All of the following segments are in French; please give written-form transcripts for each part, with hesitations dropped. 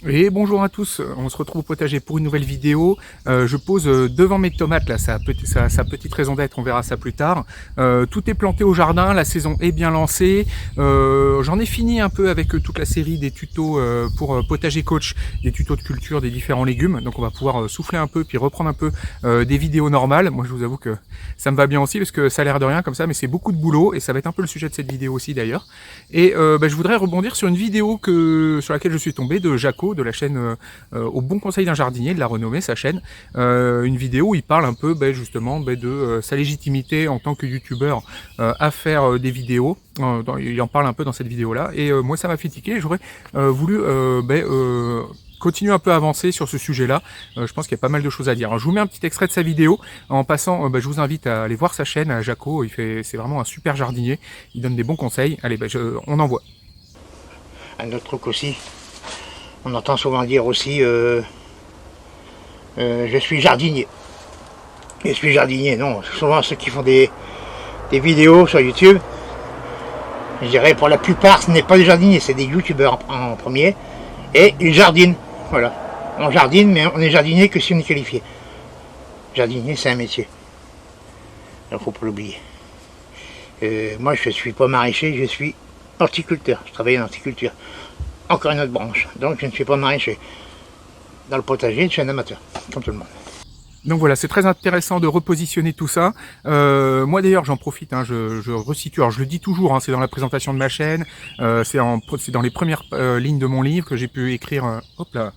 Et bonjour à tous, on se retrouve au potager pour une nouvelle vidéo. Je pose devant mes tomates, là, sa petite raison d'être, on verra ça plus tard. Tout est planté au jardin, la saison est bien lancée. J'en ai fini un peu avec toute la série des tutos pour potager coach, des tutos de culture des différents légumes. Donc on va pouvoir souffler un peu, puis reprendre un peu des vidéos normales. Moi je vous avoue que ça me va bien aussi, parce que ça a l'air de rien comme ça, mais c'est beaucoup de boulot, et ça va être un peu le sujet de cette vidéo aussi d'ailleurs. Et je voudrais rebondir sur une vidéo sur laquelle je suis tombé de Jaco, de la chaîne Au bon conseil d'un jardinier, de la renommée, sa chaîne. Une vidéo où il parle un peu justement de sa légitimité en tant que youtubeur à faire des vidéos. Il en parle un peu dans cette vidéo-là. Et moi, ça m'a fait tiquer. J'aurais voulu continuer un peu à avancer sur ce sujet-là. Je pense qu'il y a pas mal de choses à dire. Alors, je vous mets un petit extrait de sa vidéo. En passant, je vous invite à aller voir sa chaîne, à Jaco. C'est vraiment un super jardinier. Il donne des bons conseils. Allez, on envoie. Un autre truc aussi, on entend souvent dire aussi je suis jardinier. Je suis jardinier, non. Souvent ceux qui font des vidéos sur YouTube, je dirais pour la plupart ce n'est pas des jardiniers, c'est des youtubeurs en premier. Et ils jardinent. Voilà. On jardine, mais on est jardinier que si on est qualifié. Jardinier, c'est un métier. Il ne faut pas l'oublier. Moi, je ne suis pas maraîcher, je suis horticulteur. Je travaille en horticulture. Encore une autre branche. Donc, je ne suis pas maraîcher. Dans le potager, je suis un amateur, comme tout le monde. Donc voilà, c'est très intéressant de repositionner tout ça. Moi d'ailleurs, j'en profite, je resitue. Alors je le dis toujours, c'est dans la présentation de ma chaîne, c'est dans les premières lignes de mon livre que j'ai pu écrire. Hop là.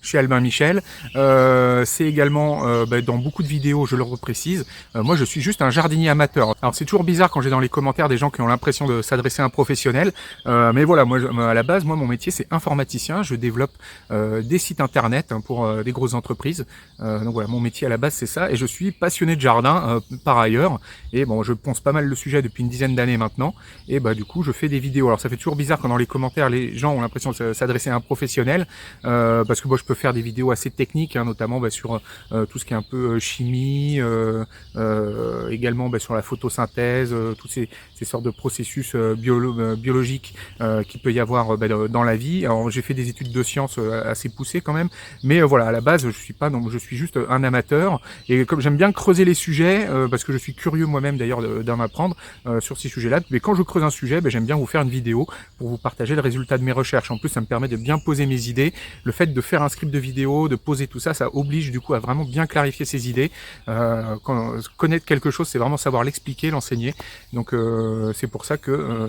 Chez Albin Michel, c'est également dans beaucoup de vidéos, je le reprécise. Moi, je suis juste un jardinier amateur. Alors, c'est toujours bizarre quand j'ai dans les commentaires des gens qui ont l'impression de s'adresser à un professionnel, mais voilà, moi, à la base, moi, mon métier, c'est informaticien. Je développe des sites internet pour des grosses entreprises. Donc voilà, mon métier à la base, c'est ça, et je suis passionné de jardin par ailleurs. Et bon, je ponce pas mal le sujet depuis une dizaine d'années maintenant, et du coup, je fais des vidéos. Alors, ça fait toujours bizarre quand dans les commentaires, les gens ont l'impression de s'adresser à un professionnel, parce que moi, je peux faire des vidéos assez techniques, notamment sur tout ce qui est un peu chimie, également sur la photosynthèse, toutes ces sortes de processus biologiques qu'il peut y avoir dans la vie. Alors j'ai fait des études de sciences assez poussées quand même, mais voilà, à la base je suis pas, donc je suis juste un amateur, et comme j'aime bien creuser les sujets, parce que je suis curieux moi-même d'ailleurs d'en apprendre sur ces sujets-là, mais quand je creuse un sujet, j'aime bien vous faire une vidéo pour vous partager le résultat de mes recherches. En plus, ça me permet de bien poser mes idées. Le fait de faire un script de vidéo, de poser tout ça, ça oblige du coup à vraiment bien clarifier ses idées. Connaître quelque chose, c'est vraiment savoir l'expliquer, l'enseigner. Donc c'est pour ça que,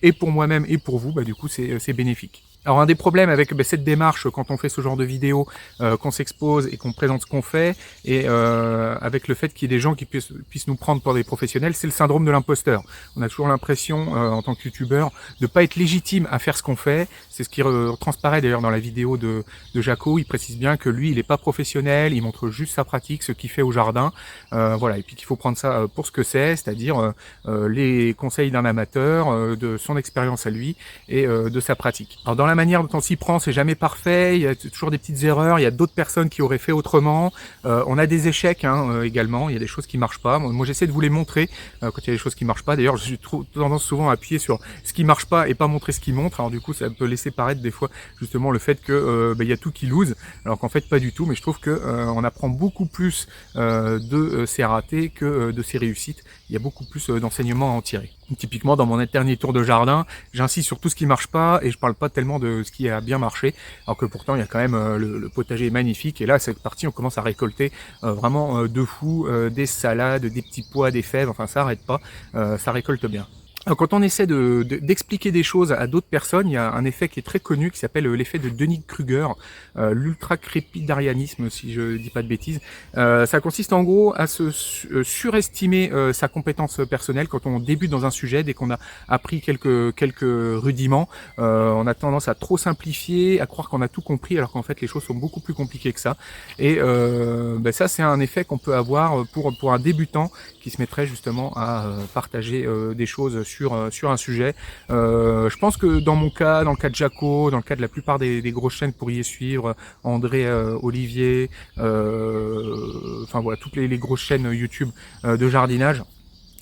et pour moi-même et pour vous, du coup c'est bénéfique. Alors un des problèmes avec cette démarche quand on fait ce genre de vidéo, qu'on s'expose et qu'on présente ce qu'on fait, et avec le fait qu'il y ait des gens qui puissent nous prendre pour des professionnels, c'est le syndrome de l'imposteur. On a toujours l'impression en tant que youtubeur de pas être légitime à faire ce qu'on fait. C'est ce qui transparaît d'ailleurs dans la vidéo de Jaco. Il précise bien que lui il est pas professionnel, il montre juste sa pratique, ce qu'il fait au jardin, voilà, et puis qu'il faut prendre ça pour ce que c'est-à-dire les conseils d'un amateur, de son expérience à lui et de sa pratique. Alors dans la manière dont on s'y prend, c'est jamais parfait, il y a toujours des petites erreurs, il y a d'autres personnes qui auraient fait autrement, on a des échecs également, il y a des choses qui marchent pas. Moi j'essaie de vous les montrer quand il y a des choses qui marchent pas. D'ailleurs j'ai tendance souvent à appuyer sur ce qui marche pas et pas montrer ce qui montre. Alors du coup ça peut laisser paraître des fois justement le fait que il y a tout qui lose, alors qu'en fait pas du tout. Mais je trouve que on apprend beaucoup plus de ses ratés que de ses réussites. Il y a beaucoup plus d'enseignements à en tirer. Typiquement dans mon dernier tour de jardin, j'insiste sur tout ce qui marche pas et je parle pas tellement de ce qui a bien marché, alors que pourtant il y a quand même le potager est magnifique, et là cette partie on commence à récolter vraiment de fou, des salades, des petits pois, des fèves, enfin ça arrête pas, ça récolte bien. Alors, quand on essaie d'expliquer des choses à d'autres personnes, il y a un effet qui est très connu qui s'appelle l'effet de Dunning-Kruger, l'ultracrépidarianisme si je dis pas de bêtises. Ça consiste en gros à surestimer sa compétence personnelle quand on débute dans un sujet. Dès qu'on a appris quelques rudiments, on a tendance à trop simplifier, à croire qu'on a tout compris, alors qu'en fait les choses sont beaucoup plus compliquées que ça. Et ça c'est un effet qu'on peut avoir pour un débutant qui se mettrait justement à partager des choses sur un sujet. Je pense que dans mon cas, dans le cas de Jaco, dans le cas de la plupart des grosses chaînes pour y suivre, André, Olivier, enfin voilà, toutes les grosses chaînes YouTube de jardinage,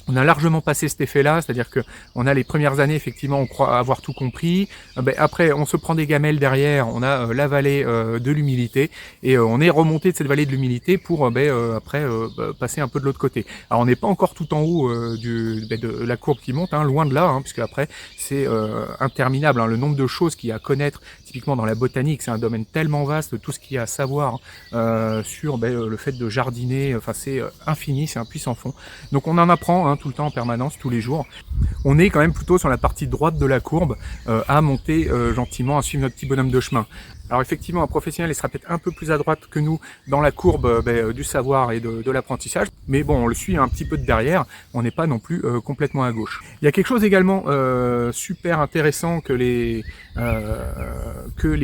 On a largement passé cet effet-là, c'est-à-dire que on a les premières années, effectivement, on croit avoir tout compris. Après, on se prend des gamelles derrière, on a la vallée de l'humilité, et on est remonté de cette vallée de l'humilité pour après passer un peu de l'autre côté. Alors, on n'est pas encore tout en haut de la courbe qui monte, hein, loin de là, puisque après, c'est interminable, hein, le nombre de choses qu'il y a à connaître. Typiquement dans la botanique, c'est un domaine tellement vaste, tout ce qu'il y a à savoir sur le fait de jardiner, enfin c'est infini, c'est un puissant fond. Donc on en apprend tout le temps en permanence, tous les jours. On est quand même plutôt sur la partie droite de la courbe à monter gentiment, à suivre notre petit bonhomme de chemin. Alors effectivement, un professionnel il sera peut-être un peu plus à droite que nous dans la courbe du savoir et de l'apprentissage, mais bon, on le suit un petit peu de derrière, on n'est pas non plus complètement à gauche. Il y a quelque chose également super intéressant que les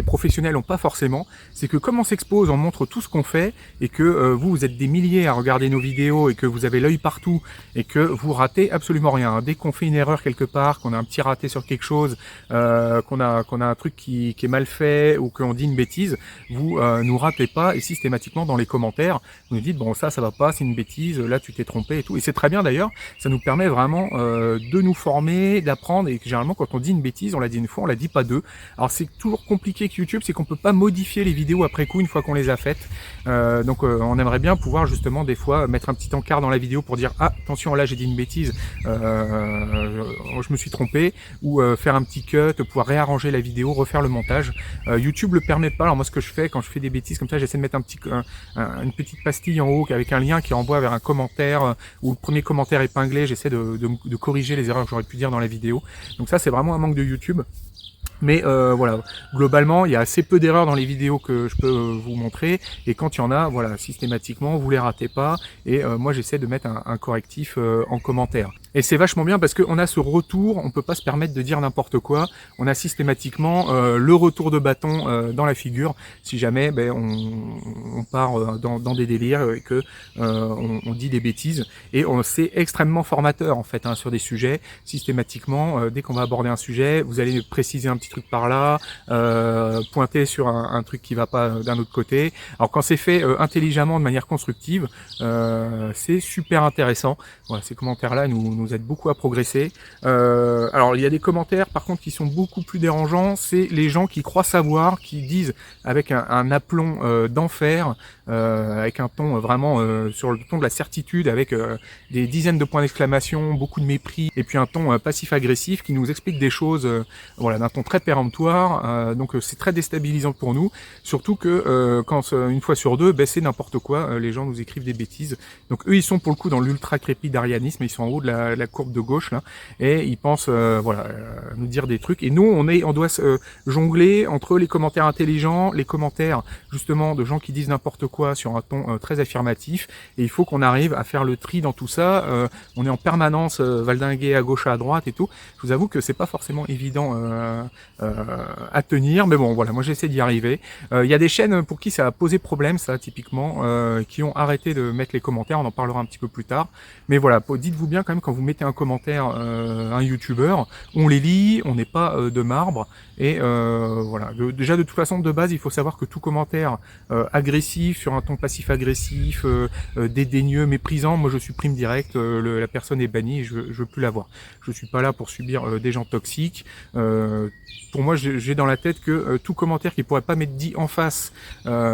professionnels n'ont pas forcément, c'est que comme on s'expose, on montre tout ce qu'on fait, et que vous êtes des milliers à regarder nos vidéos, et que vous avez l'œil partout, et que vous ratez absolument rien. Dès qu'on fait une erreur quelque part, qu'on a un petit raté sur quelque chose, qu'on a un truc qui est mal fait, ou qu'on dit une bêtise, vous nous ratez pas, et systématiquement dans les commentaires, vous nous dites bon ça va pas, c'est une bêtise, là tu t'es trompé et tout. Et c'est très bien d'ailleurs, ça nous permet vraiment de nous former, d'apprendre, et généralement quand on dit une bêtise, on l'a dit une fois, on la dit pas deux. Alors c'est toujours compliqué avec YouTube, c'est qu'on peut pas modifier les vidéos après coup une fois qu'on les a faites. Donc on aimerait bien pouvoir justement des fois mettre un petit encart dans la vidéo pour dire ah attention là j'ai dit une bêtise, je me suis trompé, ou faire un petit cut, pouvoir réarranger la vidéo, refaire le montage. YouTube le permet pas. Alors moi ce que je fais quand je fais des bêtises comme ça, j'essaie de mettre une petite pastille en haut avec un lien qui renvoie vers un commentaire ou le premier commentaire épinglé. J'essaie de corriger les erreurs que j'aurais pu dire dans la vidéo. Donc ça c'est vraiment un manque de YouTube. Mais voilà, globalement, il y a assez peu d'erreurs dans les vidéos que je peux vous montrer, et quand il y en a, voilà, systématiquement, vous les ratez pas, et moi j'essaie de mettre un correctif en commentaire. Et c'est vachement bien parce qu'on a ce retour, on peut pas se permettre de dire n'importe quoi, on a systématiquement le retour de bâton dans la figure, si jamais on part dans des délires et que on dit des bêtises, et c'est extrêmement formateur en fait sur des sujets, systématiquement, dès qu'on va aborder un sujet, vous allez préciser un petit truc par là, pointer sur un truc qui va pas d'un autre côté. Alors quand c'est fait intelligemment, de manière constructive, c'est super intéressant. Voilà, ces commentaires-là nous aident beaucoup à progresser. Alors il y a des commentaires par contre qui sont beaucoup plus dérangeants, c'est les gens qui croient savoir, qui disent avec un aplomb d'enfer, avec un ton vraiment sur le ton de la certitude, avec des dizaines de points d'exclamation, beaucoup de mépris, et puis un ton passif-agressif qui nous explique des choses voilà, d'un ton très péremptoire, donc c'est très déstabilisant pour nous, surtout que quand une fois sur deux, c'est n'importe quoi, les gens nous écrivent des bêtises. Donc eux ils sont pour le coup dans l'ultra crépidarianisme, ils sont en haut de la courbe de gauche là, et ils pensent voilà nous dire des trucs, et nous on doit jongler entre les commentaires intelligents, les commentaires justement de gens qui disent n'importe quoi sur un ton très affirmatif, et il faut qu'on arrive à faire le tri dans tout ça. On est en permanence valdingué à gauche à droite et tout. Je vous avoue que c'est pas forcément évident à tenir, mais bon voilà, moi j'essaie d'y arriver. Il y a des chaînes pour qui ça a posé problème, ça typiquement, qui ont arrêté de mettre les commentaires, on en parlera un petit peu plus tard, mais voilà, dites-vous bien quand même, quand vous mettez un commentaire un youtubeur, on les lit, on n'est pas de marbre, et voilà, déjà de toute façon de base il faut savoir que tout commentaire agressif, sur un ton passif-agressif, dédaigneux, méprisant, moi je supprime direct, la personne est bannie et je veux plus la voir. Je suis pas là pour subir des gens toxiques. Pour moi, j'ai dans la tête que tout commentaire qui pourrait pas m'être dit en face,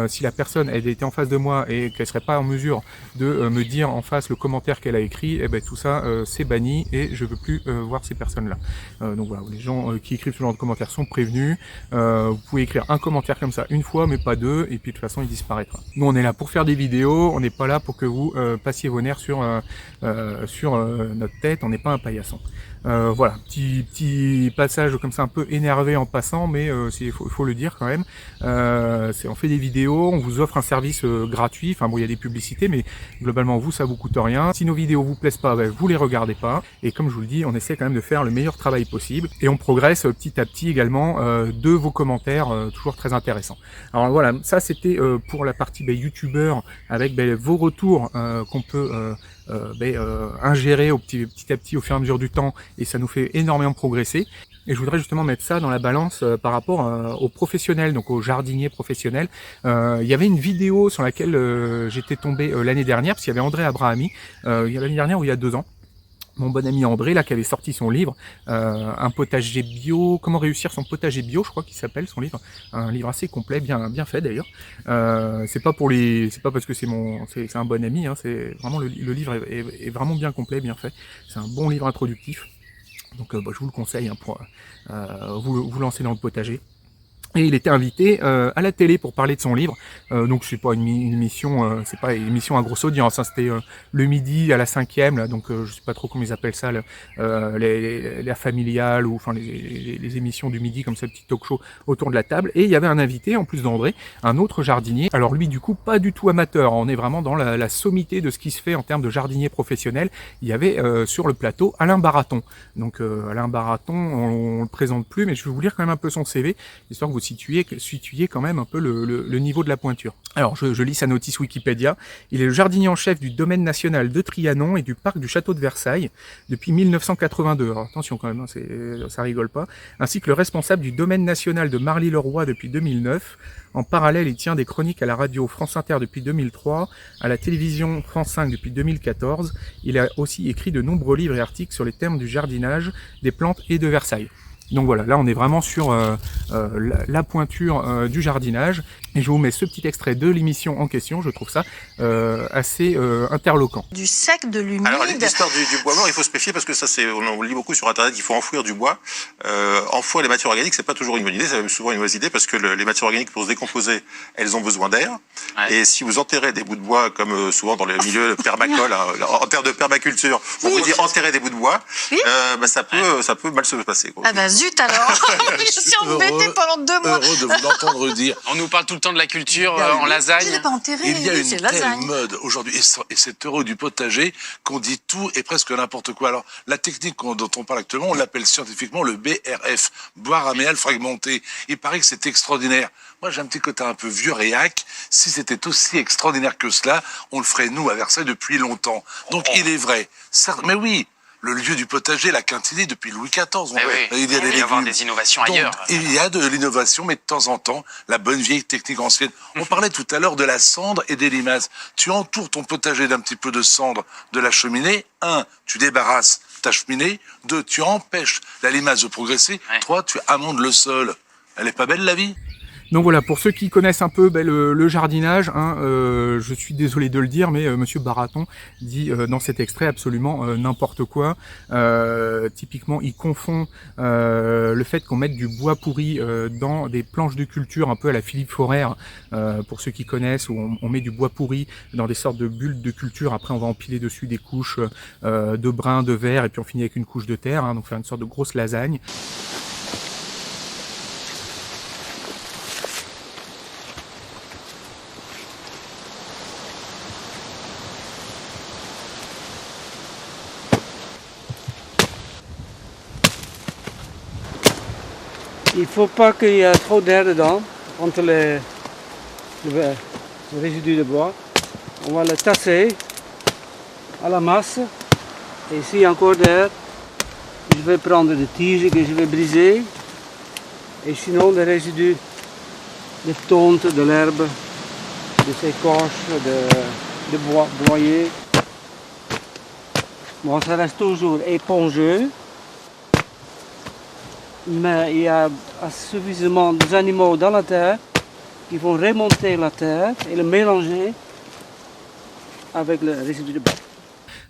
si la personne elle était en face de moi et qu'elle serait pas en mesure de me dire en face le commentaire qu'elle a écrit, et tout ça c'est banni, et je veux plus voir ces personnes-là. Donc voilà, les gens qui écrivent ce genre de commentaires sont prévenus. Vous pouvez écrire un commentaire comme ça une fois, mais pas deux, et puis de toute façon il disparaîtra. Nous on est là pour faire des vidéos, on n'est pas là pour que vous passiez vos nerfs sur notre tête, on n'est pas un paillasson. Voilà, petit passage comme ça un peu énervé en passant, mais faut le dire quand même. On fait des vidéos, on vous offre un service gratuit, enfin bon il y a des publicités, mais globalement vous ça vous coûte rien. Si nos vidéos vous plaisent pas, vous les regardez pas, et comme je vous le dis, on essaie quand même de faire le meilleur travail possible, et on progresse petit à petit également de vos commentaires, toujours très intéressants. Alors voilà, ça c'était pour la partie youtubeur, avec vos retours qu'on peut ingérer petit à petit au fur et à mesure du temps, et ça nous fait énormément progresser. Et je voudrais justement mettre ça dans la balance par rapport aux professionnels, donc aux jardiniers professionnels. Il y avait une vidéo sur laquelle j'étais tombé l'année dernière, parce qu'il y avait André Abrahami, il y a l'année dernière ou il y a 2 ans, mon bon ami André là qui avait sorti son livre, un potager bio, comment réussir son potager bio, je crois qu'il s'appelle son livre, un livre assez complet, bien fait d'ailleurs. C'est pas parce que c'est un bon ami, hein, c'est vraiment le livre est vraiment bien complet, bien fait. C'est un bon livre introductif, donc je vous le conseille, hein, pour vous lancer dans le potager. Et il était invité à la télé pour parler de son livre. Donc c'est pas une émission, c'est pas une émission à grosse audience. Hein, c'était le midi à la 5e, là, donc je sais pas trop comment ils appellent ça, la familiale ou enfin les émissions du midi comme ça, petit talk show autour de la table. Et il y avait un invité en plus d'André, un autre jardinier. Alors lui du coup pas du tout amateur. On est vraiment dans la sommité de ce qui se fait en termes de jardinier professionnel. Il y avait sur le plateau Alain Baraton. Donc Alain Baraton, on le présente plus, mais je vais vous lire quand même un peu son CV, histoire que vous situiez quand même un peu le niveau de la pointure. Alors je lis sa notice Wikipédia. Il est le jardinier en chef du domaine national de Trianon et du parc du château de Versailles depuis 1982. Alors attention quand même, hein, ça rigole pas. Ainsi que le responsable du domaine national de Marly-le-Roi depuis 2009. En parallèle, il tient des chroniques à la radio France Inter depuis 2003, à la télévision France 5 depuis 2014. Il a aussi écrit de nombreux livres et articles sur les thèmes du jardinage, des plantes et de Versailles. Donc voilà, là on est vraiment sur la pointure du jardinage. Et je vous mets ce petit extrait de l'émission en question, je trouve ça assez interloquant. Du sec, de l'humide. Alors l'histoire du bois mort, il faut se méfier parce que ça on lit beaucoup sur internet, il faut enfouir du bois. Enfouir les matières organiques, c'est pas toujours une bonne idée, c'est même souvent une mauvaise idée parce que les matières organiques pour se décomposer, elles ont besoin d'air. Ouais. Et si vous enterrez des bouts de bois, comme souvent dans le milieu permacole, hein, en termes de permaculture, on vous dit enterrer des bouts de bois, oui. Ça peut mal se passer. Quoi. Ah bah zut alors. Je suis embêtée pendant 2 mois. Heureux de vous entendre dire. On nous parle tout le temps de la culture en lasagne. Il n'est pas enterré, il y a une lasagne. telle mode aujourd'hui, et c'est heureux du potager, qu'on dit tout et presque n'importe quoi. Alors, la technique dont on parle actuellement, on l'appelle scientifiquement le BRF, bois raméal fragmenté. Il paraît que c'est extraordinaire. Moi, j'ai un petit côté un peu vieux réac. Si c'était aussi extraordinaire que cela, on le ferait, nous, à Versailles, depuis longtemps. Donc, il est vrai. Certes, mais oui, le lieu du potager, la quintilie, depuis Louis XIV. Il y a avoir des innovations ailleurs. Donc, il y a de l'innovation, mais de temps en temps, la bonne vieille technique ancienne. On parlait tout à l'heure de la cendre et des limaces. Tu entoures ton potager d'un petit peu de cendre de la cheminée. 1, tu débarrasses ta cheminée. 2, tu empêches la limace de progresser. 3, tu amendes le sol. Elle est pas belle, la vie ? Donc voilà, pour ceux qui connaissent un peu le jardinage, hein, je suis désolé de le dire, mais Monsieur Baraton dit dans cet extrait absolument n'importe quoi. Typiquement, il confond le fait qu'on mette du bois pourri dans des planches de culture, un peu à la Philippe Forêt, pour ceux qui connaissent, où on met du bois pourri dans des sortes de bulles de culture. Après, on va empiler dessus des couches de brun, de vert, et puis on finit avec une couche de terre, hein, donc faire une sorte de grosse lasagne. Il ne faut pas qu'il y ait trop d'air dedans, entre les résidus de bois. On va le tasser à la masse. Et s'il y a encore d'air, je vais prendre des tiges que je vais briser. Et sinon, les résidus de tonte, de l'herbe, de écorches, de bois broyés. Bon, ça reste toujours épongeux. Mais il y a suffisamment d'animaux dans la terre qui vont remonter la terre et le mélanger avec le résidu de bois.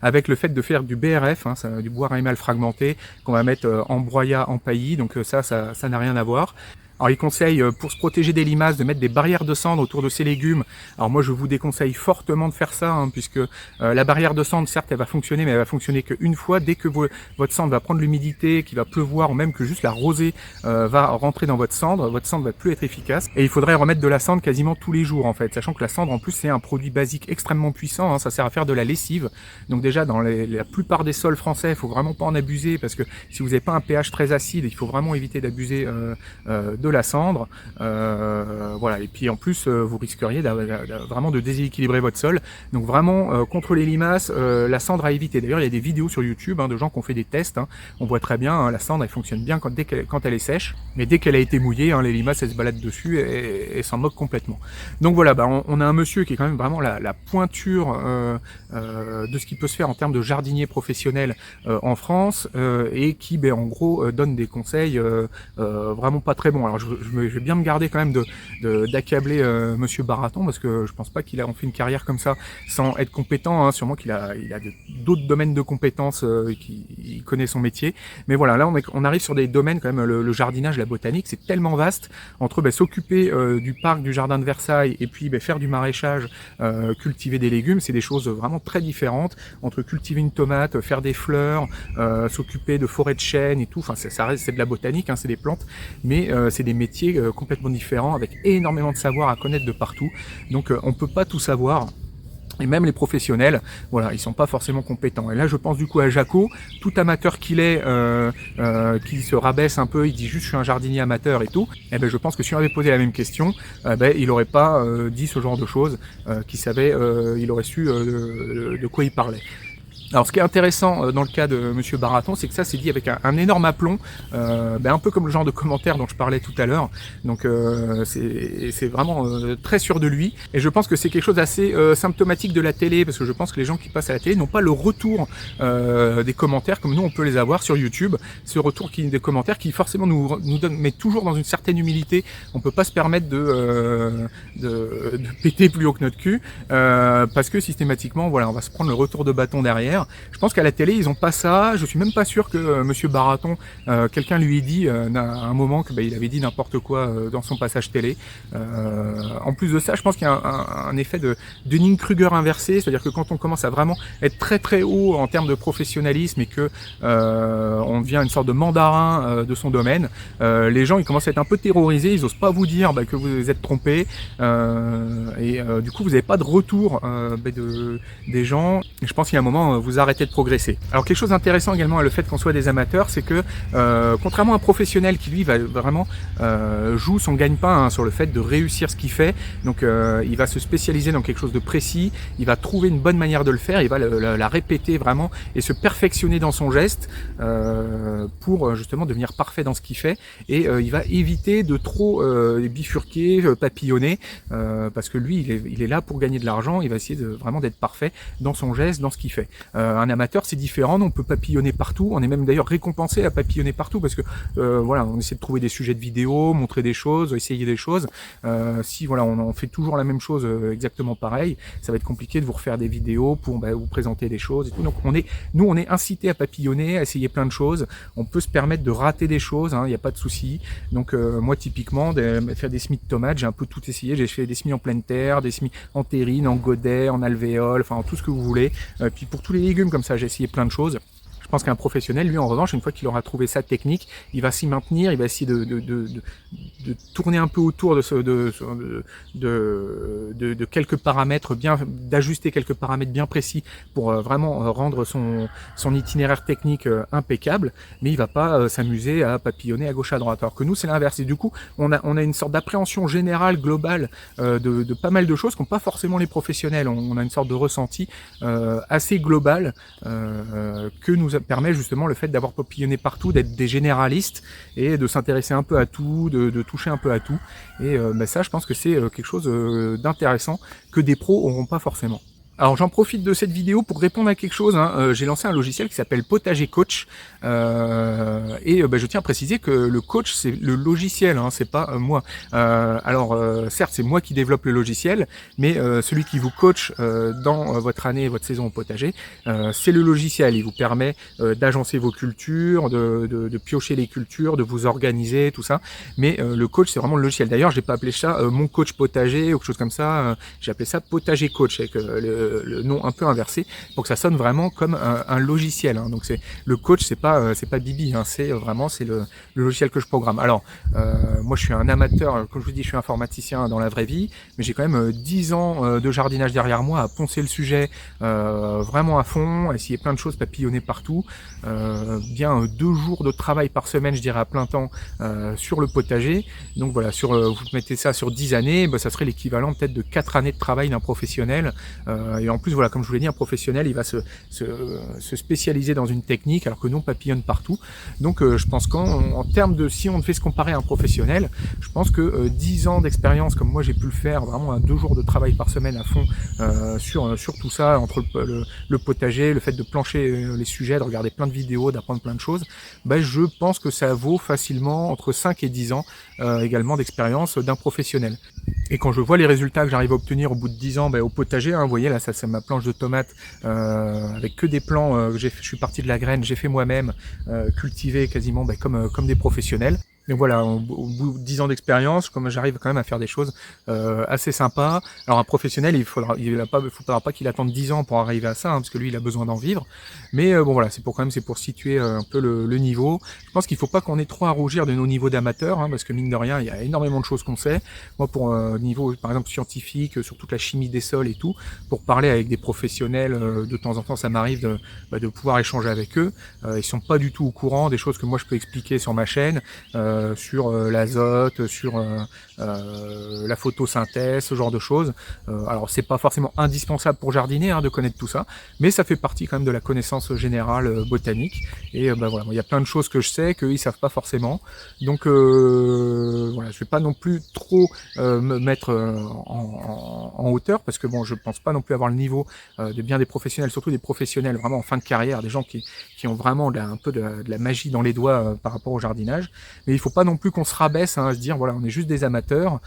Avec le fait de faire du BRF, hein, du bois raméal fragmenté, qu'on va mettre en broyat, en paillis, donc ça n'a rien à voir. Alors il conseille, pour se protéger des limaces, de mettre des barrières de cendre autour de ses légumes. Alors moi je vous déconseille fortement de faire ça, hein, puisque la barrière de cendre, certes elle va fonctionner, mais elle va fonctionner qu'une fois. Dès que votre cendre va prendre l'humidité, qu'il va pleuvoir, ou même que juste la rosée va rentrer dans votre cendre va plus être efficace. Et il faudrait remettre de la cendre quasiment tous les jours en fait, sachant que la cendre en plus c'est un produit basique extrêmement puissant, hein, ça sert à faire de la lessive. Donc déjà dans la plupart des sols français, il faut vraiment pas en abuser, parce que si vous n'avez pas un pH très acide, il faut vraiment éviter d'abuser de de la cendre, voilà. Et puis en plus, vous risqueriez vraiment de déséquilibrer votre sol. Donc vraiment, contre les limaces, la cendre à éviter. D'ailleurs, il y a des vidéos sur YouTube de gens qui ont fait des tests. On voit très bien, la cendre, elle fonctionne bien quand elle est sèche, mais dès qu'elle a été mouillée, les limaces, elles se baladent dessus et s'en moquent complètement. Donc voilà, on a un monsieur qui est quand même vraiment la pointure de ce qui peut se faire en termes de jardinier professionnel en France, et qui, en gros, donne des conseils vraiment pas très bons. Alors je vais bien me garder quand même d'accabler monsieur Baraton, parce que je pense pas qu'il a fait une carrière comme ça sans être compétent, sûrement qu'il a d'autres domaines de compétences, qu'il connaît son métier. Mais voilà, là on arrive sur des domaines quand même, le jardinage, la botanique, c'est tellement vaste, entre s'occuper du parc du jardin de Versailles et puis faire du maraîchage, cultiver des légumes, c'est des choses vraiment très différentes, entre cultiver une tomate, faire des fleurs, s'occuper de forêts de chênes et tout, enfin ça reste, c'est de la botanique, c'est des plantes, mais c'est des métiers complètement différents, avec énormément de savoir à connaître de partout, donc on peut pas tout savoir. Et même les professionnels, voilà, ils sont pas forcément compétents. Et là, je pense du coup à Jaco, tout amateur qu'il est, qui se rabaisse un peu, il dit juste je suis un jardinier amateur et tout. Et je pense que si on avait posé la même question, il aurait pas dit ce genre de choses, qu'il savait, il aurait su de quoi il parlait. Alors ce qui est intéressant dans le cas de monsieur Baraton, c'est que ça c'est dit avec un énorme aplomb, un peu comme le genre de commentaire dont je parlais tout à l'heure. Donc c'est vraiment très sûr de lui, et je pense que c'est quelque chose d'assez symptomatique de la télé, parce que je pense que les gens qui passent à la télé n'ont pas le retour des commentaires comme nous on peut les avoir sur YouTube. Ce retour des commentaires qui forcément nous donne, mais toujours dans une certaine humilité. On peut pas se permettre de péter plus haut que notre cul, parce que systématiquement voilà, on va se prendre le retour de bâton derrière. Je pense qu'à la télé, ils ont pas ça. Je suis même pas sûr que monsieur Baraton, quelqu'un lui ait dit à un moment que il avait dit n'importe quoi dans son passage télé. En plus de ça, je pense qu'il y a un effet de Dunning-Kruger inversé, c'est-à-dire que quand on commence à vraiment être très très haut en termes de professionnalisme et que on devient une sorte de mandarin de son domaine, les gens ils commencent à être un peu terrorisés, ils osent pas vous dire que vous êtes trompé, et du coup vous n'avez pas de retour des gens. Et je pense qu'il y a un moment vous arrêtez de progresser. Alors quelque chose d'intéressant également à le fait qu'on soit des amateurs, c'est que contrairement à un professionnel qui lui va vraiment joue son gagne-pain sur le fait de réussir ce qu'il fait, donc il va se spécialiser dans quelque chose de précis, il va trouver une bonne manière de le faire, il va la répéter vraiment et se perfectionner dans son geste pour justement devenir parfait dans ce qu'il fait, et il va éviter de trop bifurquer, papillonner, parce que lui il est là pour gagner de l'argent, il va essayer vraiment d'être parfait dans son geste, dans ce qu'il fait. Un amateur c'est différent, on peut papillonner partout, on est même d'ailleurs récompensé à papillonner partout, parce que voilà, on essaie de trouver des sujets de vidéos, montrer des choses, essayer des choses. Si voilà, on fait toujours la même chose exactement pareil, ça va être compliqué de vous refaire des vidéos pour vous présenter des choses et tout. Donc nous on est incité à papillonner, à essayer plein de choses, on peut se permettre de rater des choses, il n'y a pas de souci. Donc moi typiquement, faire des semis de tomates, j'ai un peu tout essayé, j'ai fait des semis en pleine terre, des semis en terrine, en godet, en alvéole, enfin tout ce que vous voulez. Puis pour tous les légumes comme ça, j'ai essayé plein de choses. Je pense qu'un professionnel, lui, en revanche, une fois qu'il aura trouvé sa technique, il va s'y maintenir, il va essayer de tourner un peu autour de quelques paramètres bien, d'ajuster quelques paramètres bien précis pour vraiment rendre son itinéraire technique impeccable, mais il va pas s'amuser à papillonner à gauche à droite. Alors que nous, c'est l'inverse. Et du coup, on a une sorte d'appréhension générale, globale, de pas mal de choses qu'ont pas forcément les professionnels. On a une sorte de ressenti assez global que nous permet justement le fait d'avoir papillonné partout, d'être des généralistes et de s'intéresser un peu à tout, de toucher un peu à tout. Et ça, je pense que c'est quelque chose d'intéressant que des pros n'auront pas forcément. Alors j'en profite de cette vidéo pour répondre à quelque chose. J'ai lancé un logiciel qui s'appelle Potager Coach, et je tiens à préciser que le coach c'est le logiciel, c'est pas moi. Alors certes c'est moi qui développe le logiciel, mais celui qui vous coach dans votre année et votre saison au potager, c'est le logiciel. Il vous permet d'agencer vos cultures, de piocher les cultures, de vous organiser, tout ça. Mais le coach c'est vraiment le logiciel. D'ailleurs j'ai pas appelé ça mon coach potager ou quelque chose comme ça. J'ai appelé ça Potager Coach avec le nom un peu inversé pour que ça sonne vraiment comme un logiciel. Hein. Donc c'est le coach, c'est pas Bibi, hein, c'est le logiciel que je programme. Alors moi je suis un amateur, comme je vous dis, je suis informaticien dans la vraie vie, mais j'ai quand même 10 ans de jardinage derrière moi à poncer le sujet vraiment à fond, à essayer plein de choses, papillonner partout. Bien 2 jours de travail par semaine, je dirais à plein temps sur le potager. Donc voilà, vous mettez ça sur 10 années, ça serait l'équivalent peut-être de 4 années de travail d'un professionnel. Et en plus, voilà, comme je vous l'ai dit, un professionnel, il va se spécialiser dans une technique, alors que nous, on papillonne partout. Donc je pense qu'en termes de, si on ne fait se comparer à un professionnel, je pense que 10 ans d'expérience, comme moi j'ai pu le faire, vraiment à 2 jours de travail par semaine à fond sur tout ça, entre le potager, le fait de plancher les sujets, de regarder plein de vidéos, d'apprendre plein de choses, je pense que ça vaut facilement entre 5 et 10 ans également d'expérience d'un professionnel. Et quand je vois les résultats que j'arrive à obtenir au bout de 10 ans au potager, hein, vous voyez là, ça c'est ma planche de tomates avec que des plants, je suis parti de la graine, j'ai fait moi-même, cultivé quasiment comme des professionnels. Donc voilà, au bout de 10 ans d'expérience, comme j'arrive quand même à faire des choses assez sympas. Alors un professionnel, il faudra pas qu'il attende 10 ans pour arriver à ça, hein, parce que lui, il a besoin d'en vivre. Mais bon voilà, c'est pour situer un peu le niveau. Je pense qu'il faut pas qu'on ait trop à rougir de nos niveaux d'amateurs, hein, parce que mine de rien, il y a énormément de choses qu'on sait. Moi, pour niveau, par exemple, scientifique, sur toute la chimie des sols et tout, pour parler avec des professionnels, de temps en temps, ça m'arrive de pouvoir échanger avec eux. Ils sont pas du tout au courant des choses que moi je peux expliquer sur ma chaîne. Sur l'azote, sur la photosynthèse, ce genre de choses. Alors c'est pas forcément indispensable pour jardiner de connaître tout ça, mais ça fait partie quand même de la connaissance générale botanique. Et voilà, il y a plein de choses que je sais qu'ils savent pas forcément. Donc voilà, je vais pas non plus trop me mettre en hauteur, parce que bon, je pense pas non plus avoir le niveau de bien des professionnels, surtout des professionnels vraiment en fin de carrière, des gens qui ont vraiment un peu de la magie dans les doigts par rapport au jardinage. Mais il faut pas non plus qu'on se rabaisse, à se dire voilà, on est juste des amateurs,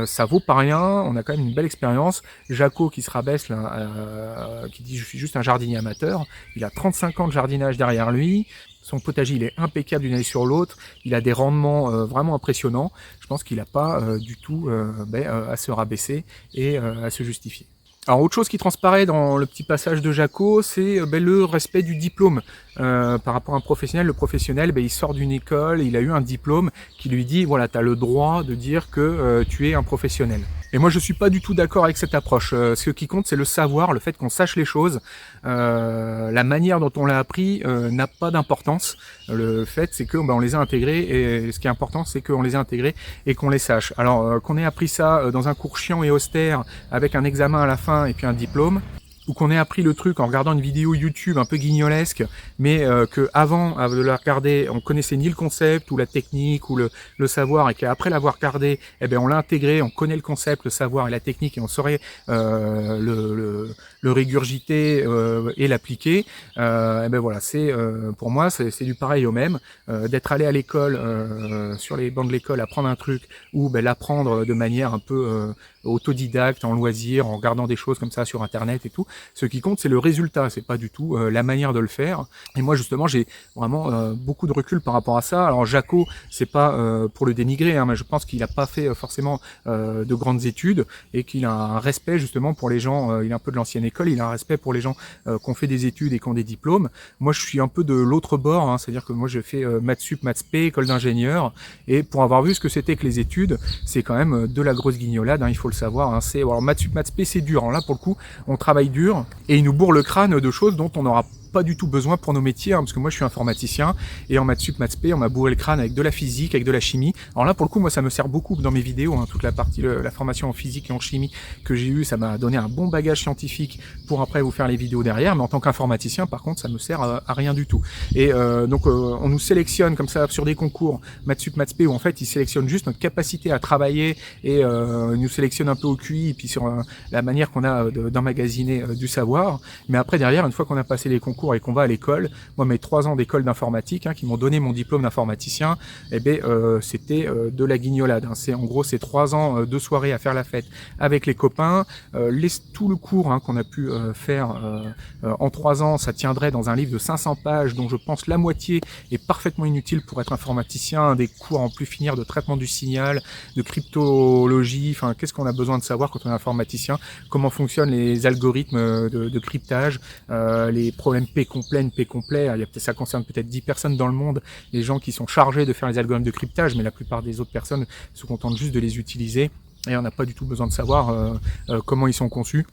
ça vaut pas rien, on a quand même une belle expérience. Jaco qui se rabaisse là, qui dit je suis juste un jardinier amateur, il a 35 ans de jardinage derrière lui, son potager il est impeccable d'une année sur l'autre, il a des rendements vraiment impressionnants. Je pense qu'il n'a pas du tout à se rabaisser et à se justifier. Alors autre chose qui transparaît dans le petit passage de Jaco, c'est le respect du diplôme par rapport à un professionnel. Le professionnel, il sort d'une école, il a eu un diplôme qui lui dit voilà, tu as le droit de dire que tu es un professionnel. Et moi je suis pas du tout d'accord avec cette approche. Ce qui compte, c'est le savoir, le fait qu'on sache les choses. La manière dont on l'a appris n'a pas d'importance. Le fait, c'est que on les a intégrés, et ce qui est important, c'est qu'on les a intégrés et qu'on les sache. Alors qu'on ait appris ça dans un cours chiant et austère avec un examen à la fin et puis un diplôme, ou qu'on ait appris le truc en regardant une vidéo YouTube un peu guignolesque, mais que avant de la regarder, on connaissait ni le concept ou la technique ou le savoir, et qu'après l'avoir regardé, on l'a intégré, on connaît le concept, le savoir et la technique, et on saurait le régurgiter et l'appliquer. Voilà, c'est pour moi c'est du pareil au même, d'être allé à l'école, sur les bancs de l'école, apprendre un truc, ou l'apprendre de manière un peu autodidacte, en loisir, en regardant des choses comme ça sur internet et tout. Ce qui compte, c'est le résultat, c'est pas du tout la manière de le faire. Et moi justement, j'ai vraiment beaucoup de recul par rapport à ça. Alors Jaco, c'est pas pour le dénigrer, mais je pense qu'il a pas fait forcément de grandes études, et qu'il a un respect justement pour les gens, il est un peu de l'ancienne école, il a un respect pour les gens qui ont fait des études et qui ont des diplômes. Moi je suis un peu de l'autre bord, c'est-à-dire que moi j'ai fait maths sup, maths spé, école d'ingénieur, et pour avoir vu ce que c'était que les études, c'est quand même de la grosse guignolade, il faut le savoir. Alors maths sup, maths spé, c'est dur. Là pour le coup, on travaille dur, et il nous bourre le crâne de choses dont on n'aura pas du tout besoin pour nos métiers, parce que moi je suis informaticien, et en maths sup, maths spé, on m'a bourré le crâne avec de la physique, avec de la chimie. Alors là pour le coup, moi ça me sert beaucoup dans mes vidéos, toute la partie, la formation en physique et en chimie que j'ai eu, ça m'a donné un bon bagage scientifique pour après vous faire les vidéos derrière. Mais en tant qu'informaticien, par contre, ça me sert à rien du tout. Et donc on nous sélectionne comme ça sur des concours maths sup, maths spé, où en fait ils sélectionnent juste notre capacité à travailler, et nous sélectionnent un peu au QI, et puis sur la manière qu'on a d'emmagasiner du savoir. Mais après derrière, une fois qu'on a passé les concours cours et qu'on va à l'école, moi mes 3 ans d'école d'informatique, qui m'ont donné mon diplôme d'informaticien, c'était de la guignolade. C'est en gros ces 3 ans de soirée à faire la fête avec les copains. Tout le cours qu'on a pu faire en 3 ans, ça tiendrait dans un livre de 500 pages, dont je pense la moitié est parfaitement inutile pour être informaticien. Des cours en plus finir de traitement du signal, de cryptologie. Enfin, qu'est-ce qu'on a besoin de savoir quand on est informaticien? Comment fonctionnent les algorithmes de cryptage, les problèmes P complet, NP complet. Ça concerne peut-être 10 personnes dans le monde, les gens qui sont chargés de faire les algorithmes de cryptage, mais la plupart des autres personnes se contentent juste de les utiliser et on n'a pas du tout besoin de savoir comment ils sont conçus.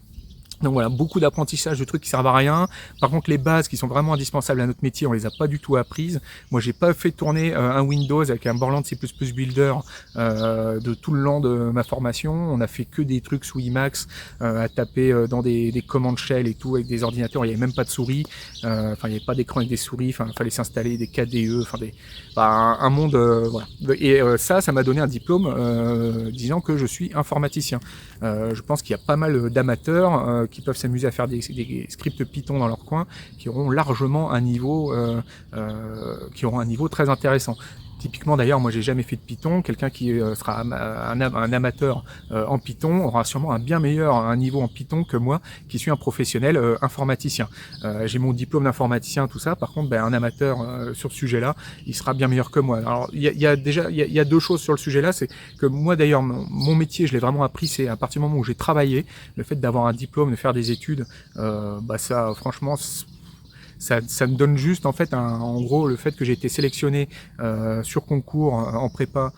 Donc voilà, beaucoup d'apprentissage de trucs qui servent à rien. Par contre, les bases qui sont vraiment indispensables à notre métier, on les a pas du tout apprises. Moi, j'ai pas fait tourner un Windows avec un Borland C++ Builder de tout le long de ma formation. On a fait que des trucs sous Emacs à taper dans des commandes shell et tout avec des ordinateurs. Il y avait même pas de souris. Il y avait pas d'écran avec des souris. Enfin, il fallait s'installer des KDE. Un monde. Voilà. Et ça m'a donné un diplôme disant que je suis informaticien. Je pense qu'il y a pas mal d'amateurs qui peuvent s'amuser à faire des scripts Python dans leur coin, qui auront largement un niveau, très intéressant. Typiquement d'ailleurs, moi j'ai jamais fait de Python. Quelqu'un qui sera un amateur en Python aura sûrement un niveau en Python que moi, qui suis un professionnel informaticien. J'ai mon diplôme d'informaticien, tout ça. Par contre, un amateur sur ce sujet-là, il sera bien meilleur que moi. Alors il y a 2 choses sur le sujet-là, c'est que moi d'ailleurs mon métier, je l'ai vraiment appris, c'est à partir du moment où j'ai travaillé, le fait d'avoir un diplôme, de faire des études, ça franchement. Ça me donne juste en fait en gros le fait que j'ai été sélectionné sur concours en prépa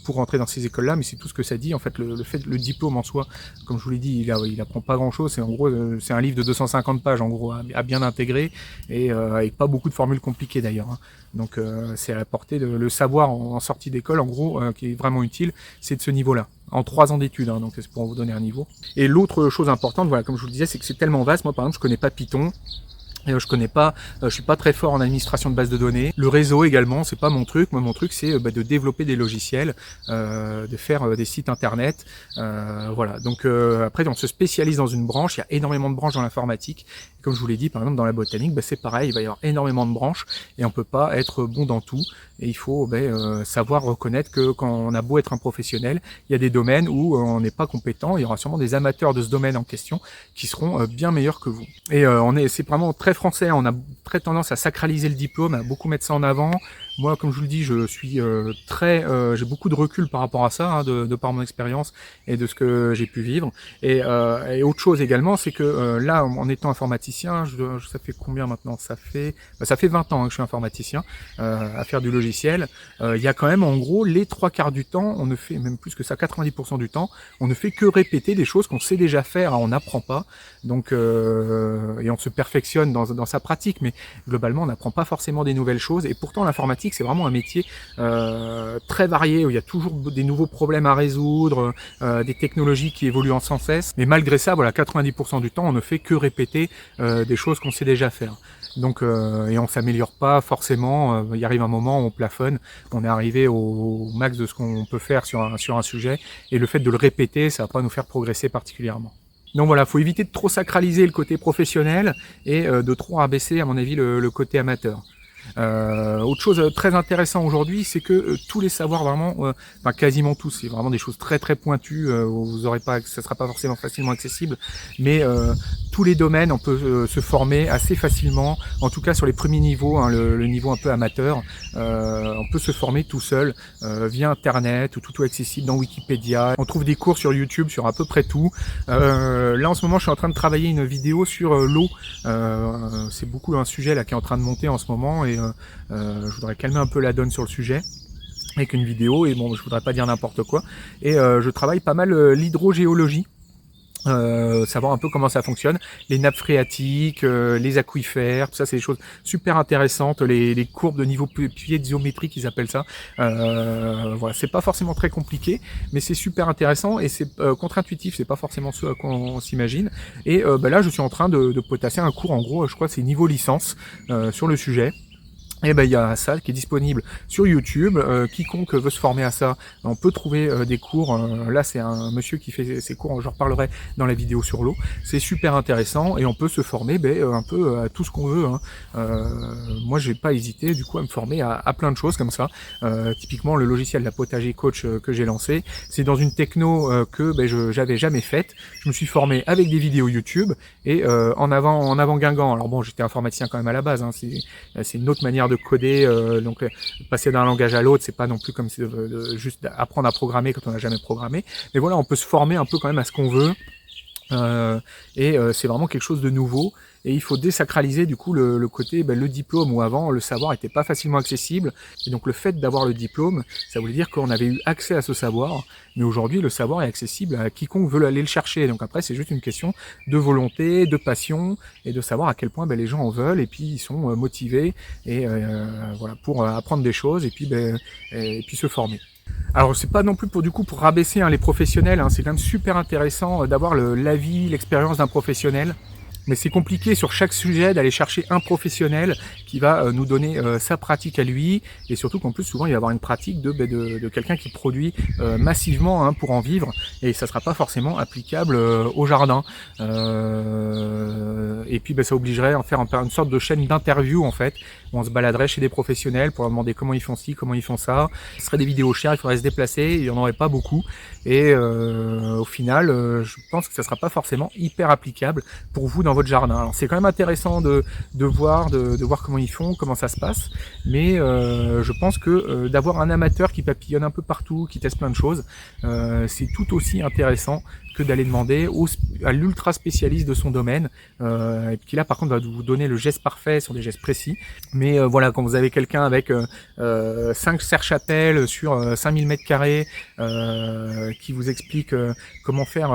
pour rentrer dans ces écoles-là, mais c'est tout ce que ça dit en fait. Le diplôme en soi, comme je vous l'ai dit, il apprend pas grand-chose. C'est en gros c'est un livre de 250 pages en gros à bien intégrer et avec pas beaucoup de formules compliquées d'ailleurs. Donc c'est à la portée de le savoir en sortie d'école en gros qui est vraiment utile, c'est de ce niveau-là. En 3 ans d'études, donc c'est pour vous donner un niveau. Et l'autre chose importante, voilà, comme je vous le disais, c'est que c'est tellement vaste. Moi par exemple, je connais pas Python. Je suis pas très fort en administration de bases de données. Le réseau également, c'est pas mon truc. Moi, mon truc, c'est de développer des logiciels, de faire des sites internet. Voilà. Donc après, on se spécialise dans une branche. Il y a énormément de branches dans l'informatique. Et comme je vous l'ai dit, par exemple, dans la botanique, c'est pareil. Il va y avoir énormément de branches et on peut pas être bon dans tout. Et il faut savoir reconnaître que quand on a beau être un professionnel, il y a des domaines où on n'est pas compétent. Il y aura sûrement des amateurs de ce domaine en question qui seront bien meilleurs que vous. Et c'est vraiment très français. On a très tendance à sacraliser le diplôme, à beaucoup mettre ça en avant. Moi, comme je vous le dis, je suis j'ai beaucoup de recul par rapport à ça, de par mon expérience et de ce que j'ai pu vivre. Et autre chose également, c'est que là, en étant informaticien, ça fait combien maintenant? Ça fait 20 ans que je suis informaticien à faire du logiciel. Il y a quand même, en gros, les 3/4 du temps, on ne fait même plus que ça, 90% du temps, on ne fait que répéter des choses qu'on sait déjà faire. On n'apprend pas, donc et on se perfectionne dans sa pratique, mais globalement, on n'apprend pas forcément des nouvelles choses. Et pourtant, l'informatique, c'est vraiment un métier très varié, où il y a toujours des nouveaux problèmes à résoudre, des technologies qui évoluent sans cesse. Mais malgré ça, voilà, 90% du temps, on ne fait que répéter des choses qu'on sait déjà faire. Donc, et on s'améliore pas forcément. Il arrive un moment où on plafonne, on est arrivé au max de ce qu'on peut faire sur un sujet. Et le fait de le répéter, ça va pas nous faire progresser particulièrement. Donc voilà, faut éviter de trop sacraliser le côté professionnel et de trop rabaisser, à mon avis, le côté amateur. Autre chose très intéressant aujourd'hui, c'est que tous les savoirs vraiment, quasiment tous, c'est vraiment des choses très très pointues, vous aurez pas, ça sera pas forcément facilement accessible, mais tous les domaines, on peut se former assez facilement, en tout cas sur les premiers niveaux, le niveau un peu amateur, on peut se former tout seul via internet ou tout accessible dans Wikipédia. On trouve des cours sur YouTube sur à peu près tout. Là en ce moment, je suis en train de travailler une vidéo sur l'eau. C'est beaucoup un sujet là qui est en train de monter en ce moment et je voudrais calmer un peu la donne sur le sujet avec une vidéo et bon, je voudrais pas dire n'importe quoi. Et je travaille pas mal l'hydrogéologie. Savoir un peu comment ça fonctionne, les nappes phréatiques, les aquifères, tout ça c'est des choses super intéressantes, les courbes de niveau piézométrique ils appellent ça. Voilà, c'est pas forcément très compliqué, mais c'est super intéressant et c'est contre-intuitif, c'est pas forcément ce à quoi on s'imagine. Et là je suis en train de potasser un cours, en gros je crois que c'est niveau licence sur le sujet. Et ben il y a ça qui est disponible sur YouTube. Quiconque veut se former à ça, on peut trouver des cours. Là c'est un monsieur qui fait ses cours, j'en reparlerai dans la vidéo sur l'eau. C'est super intéressant et on peut se former un peu à tout ce qu'on veut. Moi j'ai pas hésité du coup à me former à plein de choses comme ça. Typiquement le logiciel la Potager Coach que j'ai lancé, c'est dans une techno que j'avais jamais faite. Je me suis formé avec des vidéos YouTube et en avant Guingamp. Alors bon, j'étais informaticien quand même à la base. C'est une autre manière de coder, donc passer d'un langage à l'autre, c'est pas non plus comme juste apprendre à programmer quand on n'a jamais programmé. Mais voilà, on peut se former un peu quand même à ce qu'on veut. C'est vraiment quelque chose de nouveau et il faut désacraliser du coup le côté le diplôme où avant le savoir était pas facilement accessible et donc le fait d'avoir le diplôme ça voulait dire qu'on avait eu accès à ce savoir mais aujourd'hui le savoir est accessible à quiconque veut aller le chercher donc après c'est juste une question de volonté, de passion et de savoir à quel point les gens en veulent et puis ils sont motivés et voilà pour apprendre des choses et puis se former. Alors c'est pas non plus pour rabaisser les professionnels, c'est quand même super intéressant d'avoir l'avis, l'expérience d'un professionnel. Mais c'est compliqué sur chaque sujet d'aller chercher un professionnel qui va nous donner sa pratique à lui et surtout qu'en plus souvent il va y avoir une pratique de quelqu'un qui produit massivement pour en vivre et ça sera pas forcément applicable au jardin. Et puis ça obligerait à faire une sorte de chaîne d'interview en fait où on se baladerait chez des professionnels pour leur demander comment ils font ci, comment ils font ça. Ce serait des vidéos chères, il faudrait se déplacer, il y en aurait pas beaucoup et au final je pense que ça sera pas forcément hyper applicable pour vous dans votre jardin. Alors c'est quand même intéressant de voir comment ils font, comment ça se passe, mais je pense que d'avoir un amateur qui papillonne un peu partout, qui teste plein de choses, c'est tout aussi intéressant que d'aller demander à l'ultra spécialiste de son domaine, et qui là par contre va vous donner le geste parfait sur des gestes précis. Mais voilà, quand vous avez quelqu'un avec 5 serre-chapelles sur 5000 m², qui vous explique comment faire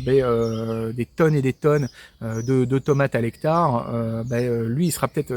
des tonnes et des tonnes de tomates à l'hectare, lui il sera peut-être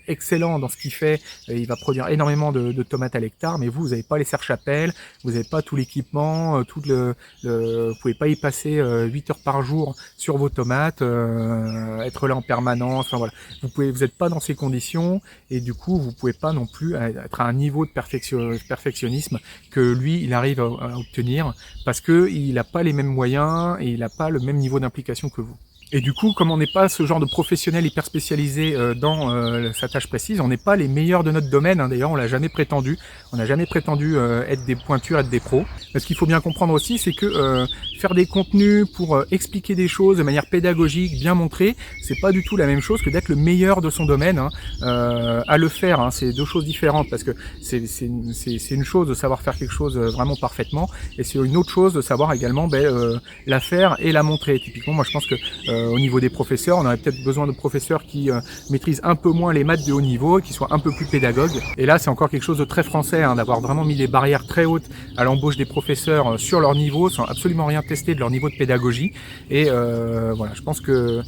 excellent dans ce qu'il fait, il va produire énormément de tomates à l'hectare, mais vous n'avez pas les serre-chapelles, vous n'avez pas tout l'équipement, vous pouvez pas y passer 8 heures par jour sur vos tomates, être là en permanence, enfin voilà, vous n'êtes pas dans ces conditions et du coup vous pouvez pas non plus être à un niveau de perfectionnisme que lui il arrive à obtenir parce que il n'a pas les mêmes moyens et il n'a pas le même niveau d'implication que vous. Et du coup, comme on n'est pas ce genre de professionnel hyper spécialisé dans sa tâche précise, on n'est pas les meilleurs de notre domaine. D'ailleurs, on l'a jamais prétendu. On n'a jamais prétendu être des pointures, être des pros. Ce qu'il faut bien comprendre aussi, c'est que faire des contenus pour expliquer des choses de manière pédagogique, bien montrée, c'est pas du tout la même chose que d'être le meilleur de son domaine à le faire. C'est deux choses différentes parce que c'est une chose de savoir faire quelque chose vraiment parfaitement et c'est une autre chose de savoir également la faire et la montrer. Typiquement, moi, je pense que au niveau des professeurs, on aurait peut-être besoin de professeurs qui maîtrisent un peu moins les maths de haut niveau, qui soient un peu plus pédagogues. Et là, c'est encore quelque chose de très français, d'avoir vraiment mis des barrières très hautes à l'embauche des professeurs sur leur niveau, sans absolument rien tester de leur niveau de pédagogie. Et voilà, je pense que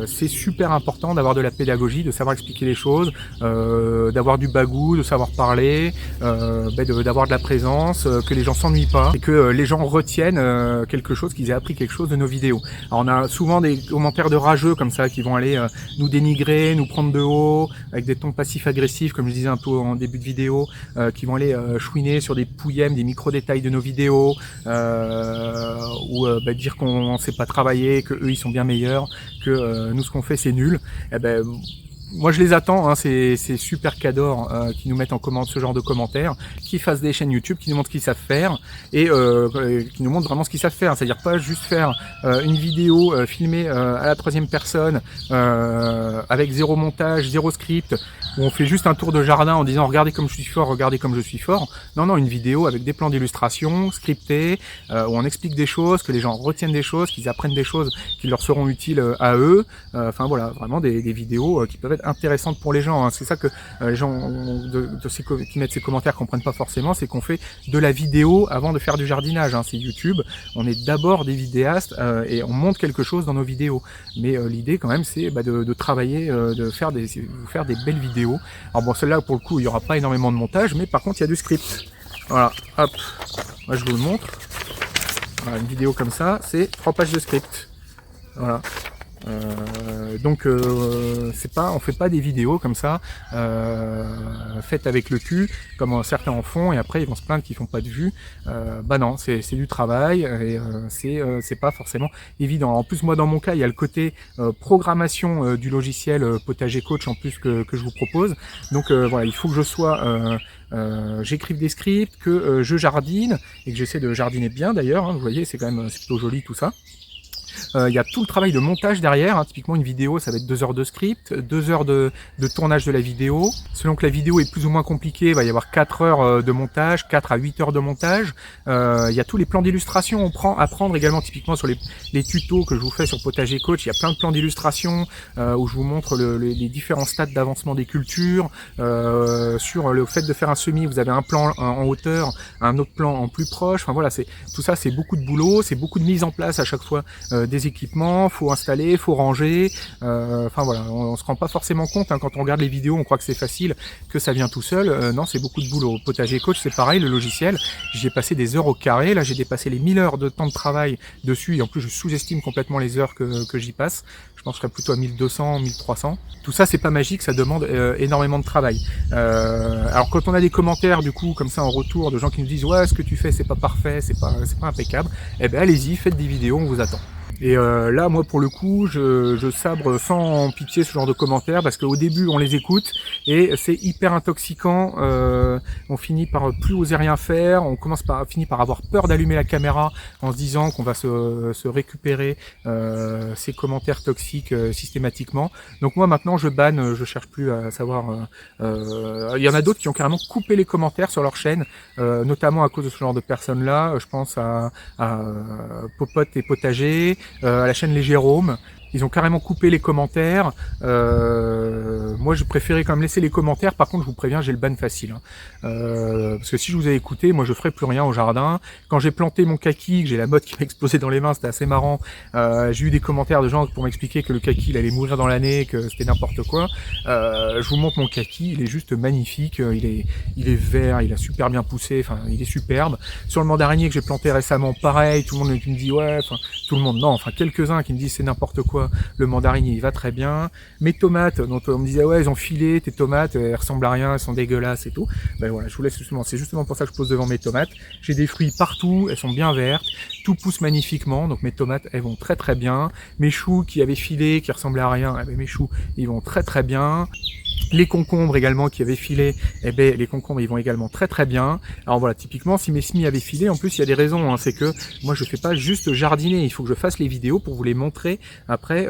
c'est super important d'avoir de la pédagogie, de savoir expliquer les choses, d'avoir du bagou, de savoir parler, d'avoir de la présence, que les gens s'ennuient pas et que les gens retiennent quelque chose, qu'ils aient appris quelque chose de nos vidéos. Alors on a souvent des commentaires de rageux comme ça qui vont aller nous dénigrer, nous prendre de haut avec des tons passifs-agressifs comme je disais un peu en début de vidéo, qui vont aller chouiner sur des pouillèmes, des micro-détails de nos vidéos, ou dire qu'on ne sait pas travailler, que eux ils sont bien meilleurs, que nous ce qu'on fait c'est nul. Moi je les attends, c'est super Cador qui nous mettent en commande ce genre de commentaires, qui fassent des chaînes YouTube, qui nous montrent ce qu'ils savent faire et qui nous montrent vraiment ce qu'ils savent faire, c'est-à-dire pas juste faire une vidéo filmée à la troisième personne avec zéro montage, zéro script, où on fait juste un tour de jardin en disant regardez comme je suis fort, regardez comme je suis fort. Non, une vidéo avec des plans d'illustration, scriptés, où on explique des choses, que les gens retiennent des choses, qu'ils apprennent des choses qui leur seront utiles à eux. Enfin voilà, vraiment des vidéos qui peuvent être intéressantes pour les gens. C'est ça que les gens qui mettent ces commentaires comprennent pas forcément, c'est qu'on fait de la vidéo avant de faire du jardinage. C'est YouTube, on est d'abord des vidéastes et on montre quelque chose dans nos vidéos. Mais l'idée quand même c'est de travailler, de faire des belles vidéos. Alors bon, celle-là pour le coup il n'y aura pas énormément de montage, mais par contre il y a du script. Voilà, hop, moi je vous le montre. Voilà, une vidéo comme ça, c'est 3 pages de script. Voilà. Donc on fait pas des vidéos comme ça faites avec le cul comme certains en font et après ils vont se plaindre qu'ils font pas de vues. Bah non, c'est du travail et c'est pas forcément évident. En plus moi dans mon cas il y a le côté programmation du logiciel Potager Coach en plus que je vous propose. Donc voilà, il faut que je sois j'écrive des scripts, que je jardine et que j'essaie de jardiner bien d'ailleurs. Hein, vous voyez, c'est plutôt joli tout ça. Il y a tout le travail de montage derrière, hein. Typiquement une vidéo ça va être 2 heures de script, 2 heures de tournage de la vidéo. Selon que la vidéo est plus ou moins compliquée, il va y avoir 4 heures de montage, 4 à 8 heures de montage. Il y a tous les plans d'illustration à prendre également, typiquement sur les tutos que je vous fais sur Potager Coach. Il y a plein de plans d'illustration où je vous montre les différents stades d'avancement des cultures. Sur le fait de faire un semis, vous avez un plan en hauteur, un autre plan en plus proche. Enfin voilà, tout ça c'est beaucoup de boulot, c'est beaucoup de mise en place à chaque fois des équipements, faut installer, faut ranger. Enfin voilà, on se rend pas forcément compte hein, quand on regarde les vidéos, on croit que c'est facile, que ça vient tout seul. Non, c'est beaucoup de boulot. Potager Coach, c'est pareil, le logiciel. J'y ai passé des heures au carré. Là, j'ai dépassé les 1000 heures de temps de travail dessus et en plus, je sous-estime complètement les heures que j'y passe. Je pense que je serais plutôt à 1200, 1300. Tout ça, c'est pas magique, ça demande énormément de travail. Alors quand on a des commentaires du coup comme ça en retour de gens qui nous disent ouais, ce que tu fais c'est pas parfait, c'est pas impeccable, eh ben allez-y, faites des vidéos, on vous attend. Et là, moi, pour le coup, je sabre sans pitié ce genre de commentaires parce qu'au début, on les écoute et c'est hyper intoxicant. On finit par plus oser rien faire. On finit par avoir peur d'allumer la caméra en se disant qu'on va se récupérer ces commentaires toxiques systématiquement. Donc moi, maintenant, je banne. Je cherche plus à savoir. Il y en a d'autres qui ont carrément coupé les commentaires sur leur chaîne, notamment à cause de ce genre de personnes-là. Je pense à Popote et Potager. À la chaîne Les Jérômes, ils ont carrément coupé les commentaires. Moi, je préférais quand même laisser les commentaires. Par contre, je vous préviens, j'ai le ban facile. Hein. Parce que si je vous ai écouté, moi, je ferai plus rien au jardin. Quand j'ai planté mon kaki, que j'ai la motte qui m'a explosé dans les mains, c'était assez marrant. J'ai eu des commentaires de gens pour m'expliquer que le kaki, il allait mourir dans l'année, que c'était n'importe quoi. Je vous montre mon kaki, il est juste magnifique. Il est vert, il a super bien poussé. Enfin, il est superbe. Sur le mandarinier que j'ai planté récemment, pareil. Tout le monde qui me dit ouais, enfin, tout le monde, non, enfin quelques-uns qui me disent c'est n'importe quoi. Le mandarinier il va très bien. Mes tomates, dont on me disait ouais ils ont filé tes tomates, elles ressemblent à rien, elles sont dégueulasses et tout. Ben voilà, je vous laisse justement, c'est justement pour ça que je pose devant mes tomates. J'ai des fruits partout, elles sont bien vertes, tout pousse magnifiquement, donc mes tomates elles vont très très bien. Mes choux qui avaient filé, qui ressemblaient à rien, eh ben, mes choux ils vont très très bien. Les concombres également qui avaient filé, eh ben les concombres ils vont également très très bien. Alors voilà, typiquement si mes semis avaient filé, en plus il y a des raisons, hein, c'est que moi je fais pas juste jardiner, il faut que je fasse les vidéos pour vous les montrer après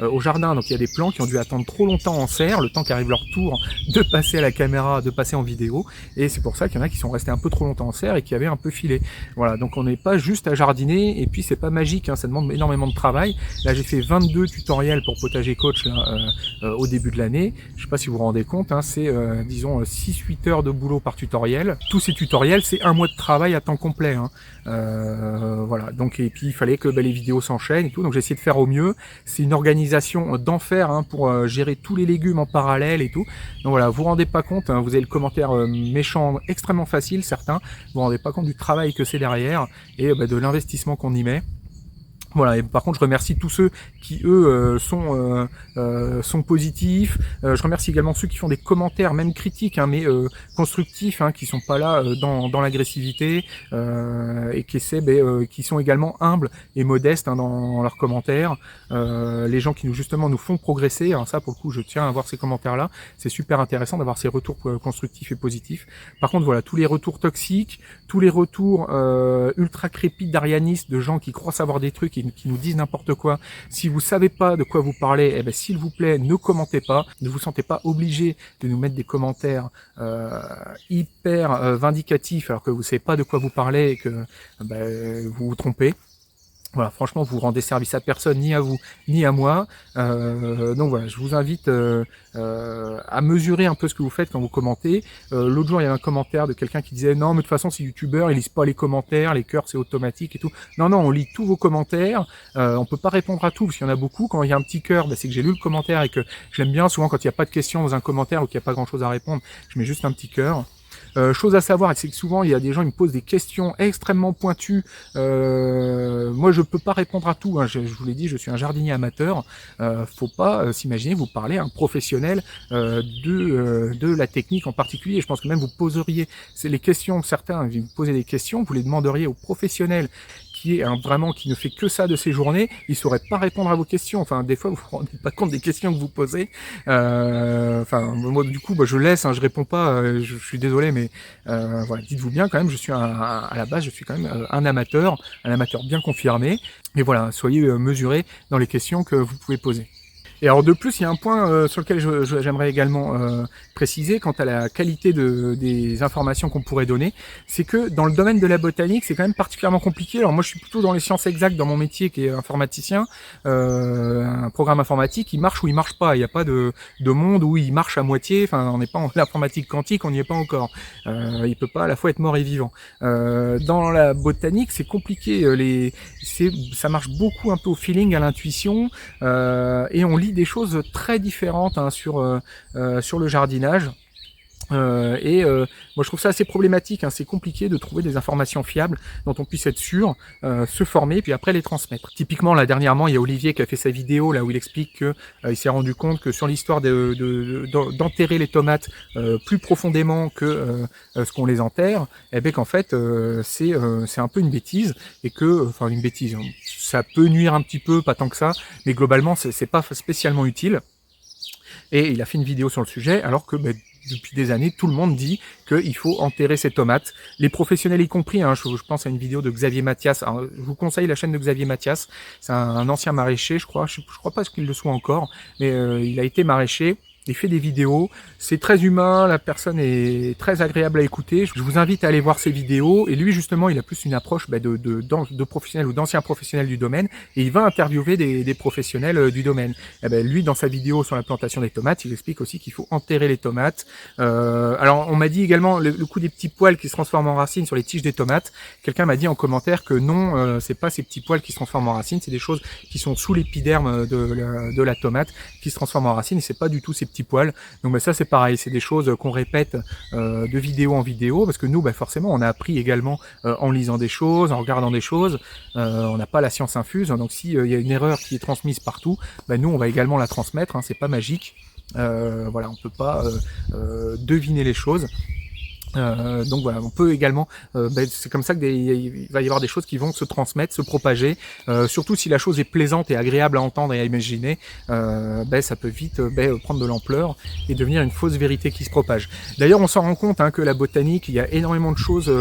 au jardin. Donc il y a des plants qui ont dû attendre trop longtemps en serre, le temps qu'arrive leur tour de passer à la caméra, de passer en vidéo, et c'est pour ça qu'il y en a qui sont restés un peu trop longtemps en serre et qui avaient un peu filé. Voilà, donc on n'est pas juste à jardiner, et puis c'est pas magique, hein, ça demande énormément de travail. Là j'ai fait 22 tutoriels pour Potager Coach là, au début de l'année. Je sais pas si vous vous rendez compte, hein, c'est disons 6-8 heures de boulot par tutoriel. Tous ces tutoriels, c'est 1 mois de travail à temps complet. Hein. Voilà. Donc et puis il fallait que les vidéos s'enchaînent et tout. Donc j'ai essayé de faire au mieux. C'est une organisation d'enfer hein, pour gérer tous les légumes en parallèle et tout. Donc voilà, vous vous rendez pas compte. Hein, vous avez le commentaire méchant extrêmement facile, certains. Vous vous rendez pas compte du travail que c'est derrière et de l'investissement qu'on y met. Voilà, et par contre je remercie tous ceux qui eux sont positifs. Je remercie également ceux qui font des commentaires même critiques hein, mais constructifs, hein, qui sont pas là dans l'agressivité et qui essaient qui sont également humbles et modestes hein, dans leurs commentaires. Les gens qui nous font progresser. Alors ça pour le coup je tiens à voir ces commentaires là, c'est super intéressant d'avoir ces retours constructifs et positifs. Par contre voilà, tous les retours toxiques, tous les retours ultra crépides d'arianistes, de gens qui croient savoir des trucs qui nous disent n'importe quoi. Si vous savez pas de quoi vous parlez, eh ben s'il vous plaît, ne commentez pas. Ne vous sentez pas obligé de nous mettre des commentaires hyper vindicatifs alors que vous savez pas de quoi vous parlez et que vous vous trompez. Voilà, franchement, vous rendez service à personne, ni à vous, ni à moi. Donc voilà, je vous invite à mesurer un peu ce que vous faites quand vous commentez. L'autre jour, il y avait un commentaire de quelqu'un qui disait « Non, mais de toute façon, ces youtubeurs, ils lisent pas les commentaires, les cœurs, c'est automatique et tout. » Non, non, on lit tous vos commentaires. On peut pas répondre à tout, parce qu'il y en a beaucoup. Quand il y a un petit cœur, c'est que j'ai lu le commentaire et que je l'aime bien. Souvent, quand il n'y a pas de questions dans un commentaire ou qu'il n'y a pas grand-chose à répondre, je mets juste un petit cœur. Chose à savoir, c'est que souvent il y a des gens qui me posent des questions extrêmement pointues. Moi je peux pas répondre à tout, hein. Je vous l'ai dit, je suis un jardinier amateur. Faut pas s'imaginer vous parler à un professionnel de la technique en particulier. Je pense que même vous poseriez les questions, certains vous posez des questions, vous les demanderiez aux professionnels qui est vraiment qui ne fait que ça de ses journées, il saurait pas répondre à vos questions. Enfin, des fois, vous vous rendez pas compte des questions que vous posez. Moi, du coup, je laisse, hein, je réponds pas. Je suis désolé, mais voilà, dites-vous bien quand même, je suis à la base, je suis quand même un amateur bien confirmé. Mais voilà, soyez mesurés dans les questions que vous pouvez poser. Et alors de plus, il y a un point sur lequel j'aimerais également préciser quant à la qualité des informations qu'on pourrait donner, c'est que dans le domaine de la botanique, c'est quand même particulièrement compliqué. Alors moi, je suis plutôt dans les sciences exactes dans mon métier qui est informaticien. Un programme informatique, il marche ou il marche pas. Il n'y a pas de monde où il marche à moitié. Enfin, on n'est pas en informatique quantique, on n'y est pas encore. Il peut pas à la fois être mort et vivant. Dans la botanique, c'est compliqué. Ça marche beaucoup un peu au feeling, à l'intuition, et on lit des choses très différentes sur le jardinage. Moi je trouve ça assez problématique, hein. C'est compliqué de trouver des informations fiables dont on puisse être sûr, se former puis après les transmettre. Typiquement là dernièrement il y a Olivier qui a fait sa vidéo là où il explique que il s'est rendu compte que sur l'histoire d'enterrer les tomates plus profondément que ce qu'on les enterre, et bien qu'en fait c'est un peu une bêtise et que une bêtise, hein. Ça peut nuire un petit peu, pas tant que ça, mais globalement c'est pas spécialement utile. Et il a fait une vidéo sur le sujet alors que depuis des années, tout le monde dit qu'il faut enterrer ses tomates. Les professionnels y compris, hein, je pense à une vidéo de Xavier Mathias. Alors, je vous conseille la chaîne de Xavier Mathias. C'est un ancien maraîcher, je crois. Je crois pas qu'il le soit encore, mais il a été maraîcher. Il fait des vidéos, c'est très humain, la personne est très agréable à écouter. Je vous invite à aller voir ses vidéos. Et lui, justement, il a plus une approche de professionnels ou d'anciens professionnels du domaine. Et il va interviewer des professionnels du domaine. Et lui, dans sa vidéo sur la plantation des tomates, il explique aussi qu'il faut enterrer les tomates. Alors, on m'a dit également le coup des petits poils qui se transforment en racines sur les tiges des tomates. Quelqu'un m'a dit en commentaire que non, c'est pas ces petits poils qui se transforment en racines, c'est des choses qui sont sous l'épiderme de la tomate qui se transforment en racines. Et c'est pas du tout ces petits poils. Donc ça c'est pareil, c'est des choses qu'on répète de vidéo en vidéo, parce que nous forcément on a appris également en lisant des choses, en regardant des choses, on n'a pas la science infuse, donc s'il y a une erreur qui est transmise partout, nous on va également la transmettre, hein, c'est pas magique, voilà, on peut pas deviner les choses. Donc voilà, on peut également, c'est comme ça qu'il va y avoir des choses qui vont se transmettre, se propager, surtout si la chose est plaisante et agréable à entendre et à imaginer, ça peut vite prendre de l'ampleur et devenir une fausse vérité qui se propage. D'ailleurs, on s'en rend compte que la botanique, il y a énormément de choses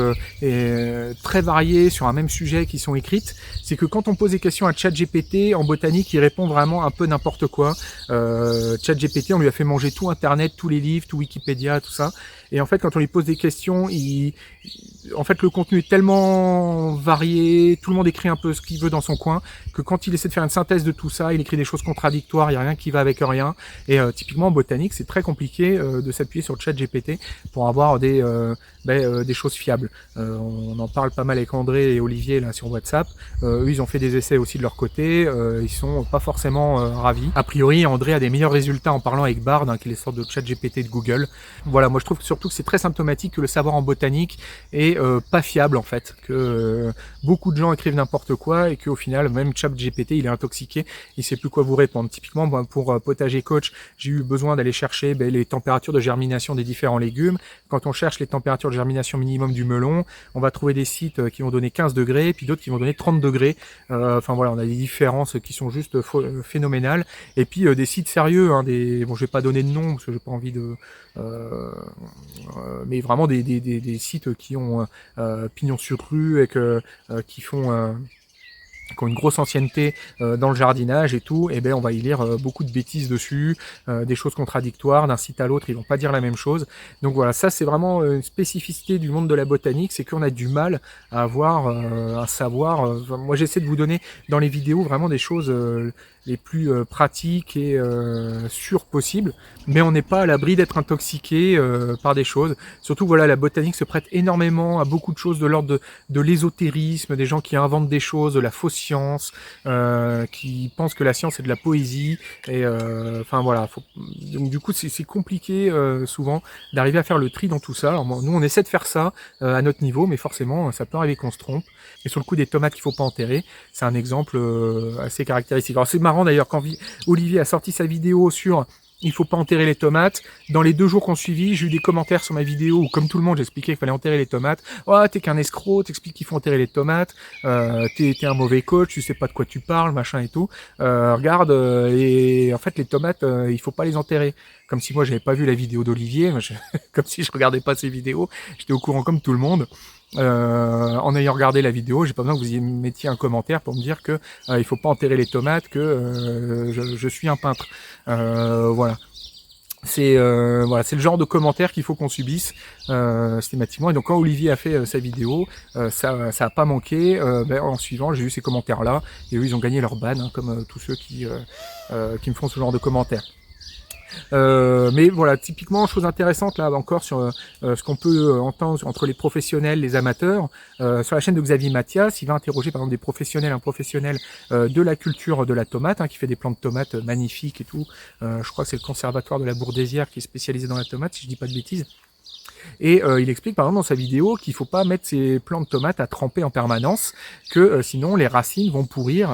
très variées sur un même sujet qui sont écrites. C'est que quand on pose des questions à ChatGPT en botanique, il répond vraiment un peu n'importe quoi. ChatGPT, on lui a fait manger tout Internet, tous les livres, tout Wikipédia, tout ça. Et en fait, quand on lui pose des questions, en fait, le contenu est tellement varié, tout le monde écrit un peu ce qu'il veut dans son coin, que quand il essaie de faire une synthèse de tout ça, il écrit des choses contradictoires, il n'y a rien qui va avec rien. Et typiquement en botanique, c'est très compliqué de s'appuyer sur le chat GPT pour avoir des choses fiables. On en parle pas mal avec André et Olivier là sur WhatsApp. Eux, ils ont fait des essais aussi de leur côté, ils sont pas forcément ravis. A priori, André a des meilleurs résultats en parlant avec Bard, qui est les sortes de chat GPT de Google. Voilà, moi je trouve surtout que c'est très symptomatique que le savoir en botanique est pas fiable en fait, que beaucoup de gens écrivent n'importe quoi et qu'au final même ChatGPT il est intoxiqué, il sait plus quoi vous répondre. Typiquement pour Potager Coach, j'ai eu besoin d'aller chercher les températures de germination des différents légumes. Quand on cherche les températures de germination minimum du melon, on va trouver des sites qui vont donner 15 degrés puis d'autres qui vont donner 30 degrés. Enfin voilà, on a des différences qui sont juste phénoménales. Et puis des sites sérieux, bon je vais pas donner de nom parce que j'ai pas envie de mais vraiment des sites qui ont pignon sur rue et qui ont une grosse ancienneté dans le jardinage et tout, et on va y lire beaucoup de bêtises dessus, des choses contradictoires, d'un site à l'autre, ils vont pas dire la même chose. Donc voilà, ça c'est vraiment une spécificité du monde de la botanique, c'est qu'on a du mal à avoir un savoir. Moi j'essaie de vous donner dans les vidéos vraiment des choses les plus pratiques et sûres possibles, mais on n'est pas à l'abri d'être intoxiqué par des choses. Surtout voilà, la botanique se prête énormément à beaucoup de choses de l'ordre de l'ésotérisme, des gens qui inventent des choses, de la fausse science, qui pensent que la science c'est de la poésie, et enfin voilà. Donc du coup c'est compliqué souvent d'arriver à faire le tri dans tout ça. Alors nous on essaie de faire ça à notre niveau, mais forcément ça peut arriver qu'on se trompe. Et sur le coup des tomates qu'il faut pas enterrer, c'est un exemple assez caractéristique. Alors c'est marrant d'ailleurs quand Olivier a sorti sa vidéo sur il faut pas enterrer les tomates. Dans les 2 jours qu'on suivi, j'ai eu des commentaires sur ma vidéo où, comme tout le monde, j'expliquais qu'il fallait enterrer les tomates. Oh, t'es qu'un escroc, t'expliques qu'il faut enterrer les tomates. T'es un mauvais coach, tu sais pas de quoi tu parles, machin et tout. Regarde, et en fait, les tomates, il faut pas les enterrer. Comme si moi, j'avais pas vu la vidéo d'Olivier, comme si je regardais pas ses vidéos. J'étais au courant comme tout le monde. En ayant regardé la vidéo, j'ai pas besoin que vous y mettiez un commentaire pour me dire que il faut pas enterrer les tomates, que je suis un peintre. Voilà. C'est le genre de commentaire qu'il faut qu'on subisse systématiquement. Et donc quand Olivier a fait sa vidéo, ça a pas manqué. En suivant, j'ai eu ces commentaires là, et eux ils ont gagné leur ban, hein, comme tous ceux qui me font ce genre de commentaires. Mais voilà, typiquement, chose intéressante là encore sur ce qu'on peut entendre entre les professionnels, les amateurs. Sur la chaîne de Xavier Mathias, il va interroger par exemple un professionnel de la culture de la tomate, hein, qui fait des plants de tomates magnifiques et tout. Je crois que c'est le conservatoire de la Bourdésière qui est spécialisé dans la tomate, si je dis pas de bêtises. Et il explique par exemple dans sa vidéo qu'il faut pas mettre ces plants de tomates à tremper en permanence, que sinon les racines vont pourrir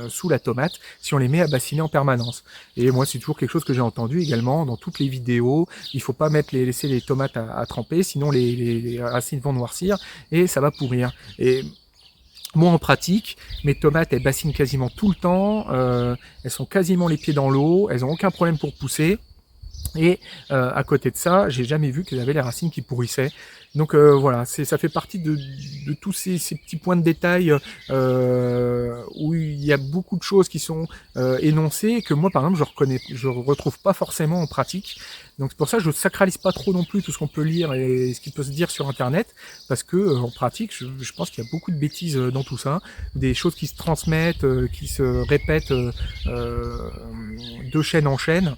sous la tomate si on les met à bassiner en permanence. Et moi c'est toujours quelque chose que j'ai entendu également dans toutes les vidéos, il faut pas laisser les tomates à tremper, sinon les racines vont noircir et ça va pourrir. Et moi en pratique, mes tomates elles bassinent quasiment tout le temps, elles sont quasiment les pieds dans l'eau, elles ont aucun problème pour pousser. Et à côté de ça, j'ai jamais vu qu'elles avaient les racines qui pourrissaient. Donc voilà, ça fait partie de tous ces petits points de détail où il y a beaucoup de choses qui sont énoncées et que moi par exemple je retrouve pas forcément en pratique. Donc c'est pour ça que je sacralise pas trop non plus tout ce qu'on peut lire et ce qui peut se dire sur internet, parce que en pratique je pense qu'il y a beaucoup de bêtises dans tout ça, des choses qui se transmettent, qui se répètent de chaîne en chaîne,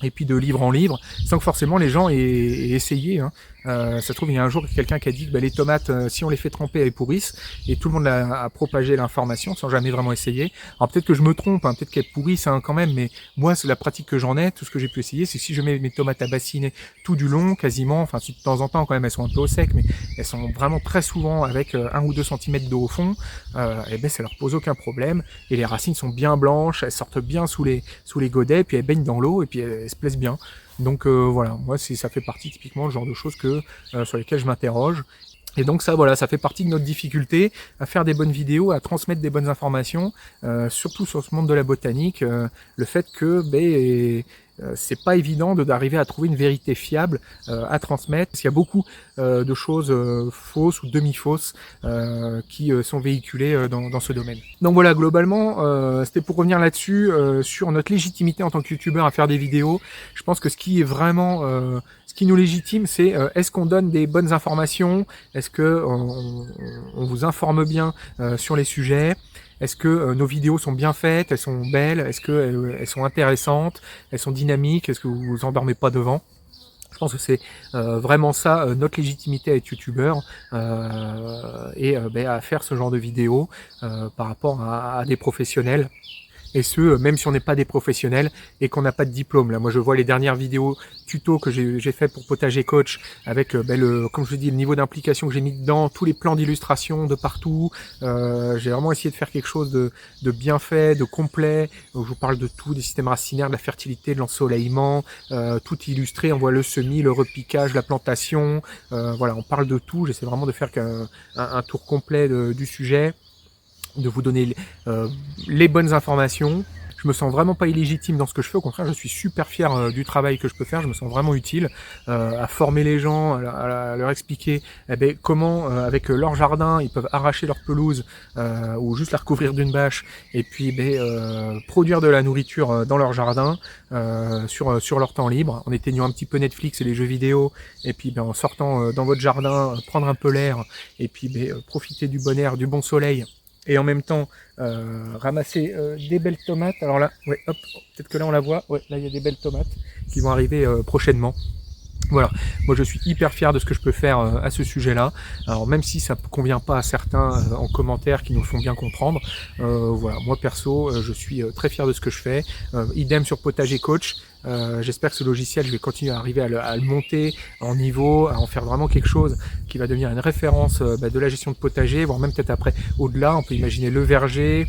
et puis de livre en livre, sans que forcément les gens aient essayé. Hein. Ça se trouve, il y a un jour quelqu'un qui a dit que les tomates, si on les fait tremper, elles pourrissent, et tout le monde a propagé l'information sans jamais vraiment essayer. Alors peut-être que je me trompe, hein, peut-être qu'elles pourrissent hein, quand même, mais moi, c'est la pratique que j'en ai. Tout ce que j'ai pu essayer, c'est que si je mets mes tomates à bassiner tout du long, quasiment, enfin si de temps en temps quand même elles sont un peu au sec, mais elles sont vraiment très souvent avec 1 ou 2 cm d'eau au fond, et ben ça leur pose aucun problème, et les racines sont bien blanches, elles sortent bien sous les godets, puis elles baignent dans l'eau, et puis elles se plaisent bien. Donc voilà, moi ça fait partie typiquement le genre de choses sur lesquelles je m'interroge. Et donc ça voilà, ça fait partie de notre difficulté à faire des bonnes vidéos, à transmettre des bonnes informations, surtout sur ce monde de la botanique, le fait que c'est pas évident d'arriver à trouver une vérité fiable à transmettre, parce qu'il y a beaucoup de choses fausses ou demi-fausses qui sont véhiculées dans ce domaine. Donc voilà, globalement, c'était pour revenir là-dessus, sur notre légitimité en tant que youtubeur à faire des vidéos. Je pense que ce qui est vraiment... ce qui nous légitime, c'est est-ce qu'on donne des bonnes informations, est-ce que on vous informe bien sur les sujets, est-ce que nos vidéos sont bien faites, elles sont belles, est-ce que elles sont intéressantes, elles sont dynamiques, est-ce que vous vous endormez pas devant? Je pense que c'est vraiment ça notre légitimité à être youtubeur et à faire ce genre de vidéos par rapport à des professionnels. Et ce, même si on n'est pas des professionnels et qu'on n'a pas de diplôme. Là, moi, je vois les dernières vidéos tuto que j'ai fait pour Potager Coach avec, comme je vous dis, le niveau d'implication que j'ai mis dedans, tous les plans d'illustration de partout. J'ai vraiment essayé de faire quelque chose de bien fait, de complet. Où je vous parle de tout, des systèmes racinaires, de la fertilité, de l'ensoleillement, tout illustré. On voit le semis, le repiquage, la plantation. Voilà, on parle de tout. J'essaie vraiment de faire un tour complet du sujet, de vous donner les bonnes informations. Je me sens vraiment pas illégitime dans ce que je fais, au contraire je suis super fier du travail que je peux faire, je me sens vraiment utile à former les gens, à leur expliquer comment avec leur jardin ils peuvent arracher leur pelouse ou juste la recouvrir d'une bâche et puis produire de la nourriture dans leur jardin sur leur temps libre, en éteignant un petit peu Netflix et les jeux vidéo, et puis en sortant dans votre jardin, prendre un peu l'air et puis profiter du bon air, du bon soleil. Et en même temps ramasser des belles tomates. Alors là, ouais, hop, peut-être que là on la voit. Ouais, là il y a des belles tomates qui vont arriver prochainement. Voilà, moi je suis hyper fier de ce que je peux faire à ce sujet-là. Alors même si ça ne convient pas à certains en commentaire qui nous font bien comprendre, voilà, moi perso, je suis très fier de ce que je fais. Idem sur Potager Coach. J'espère que ce logiciel, je vais continuer à arriver à le monter en niveau, à en faire vraiment quelque chose qui va devenir une référence de la gestion de potager, voire même peut-être après au-delà, on peut imaginer le verger,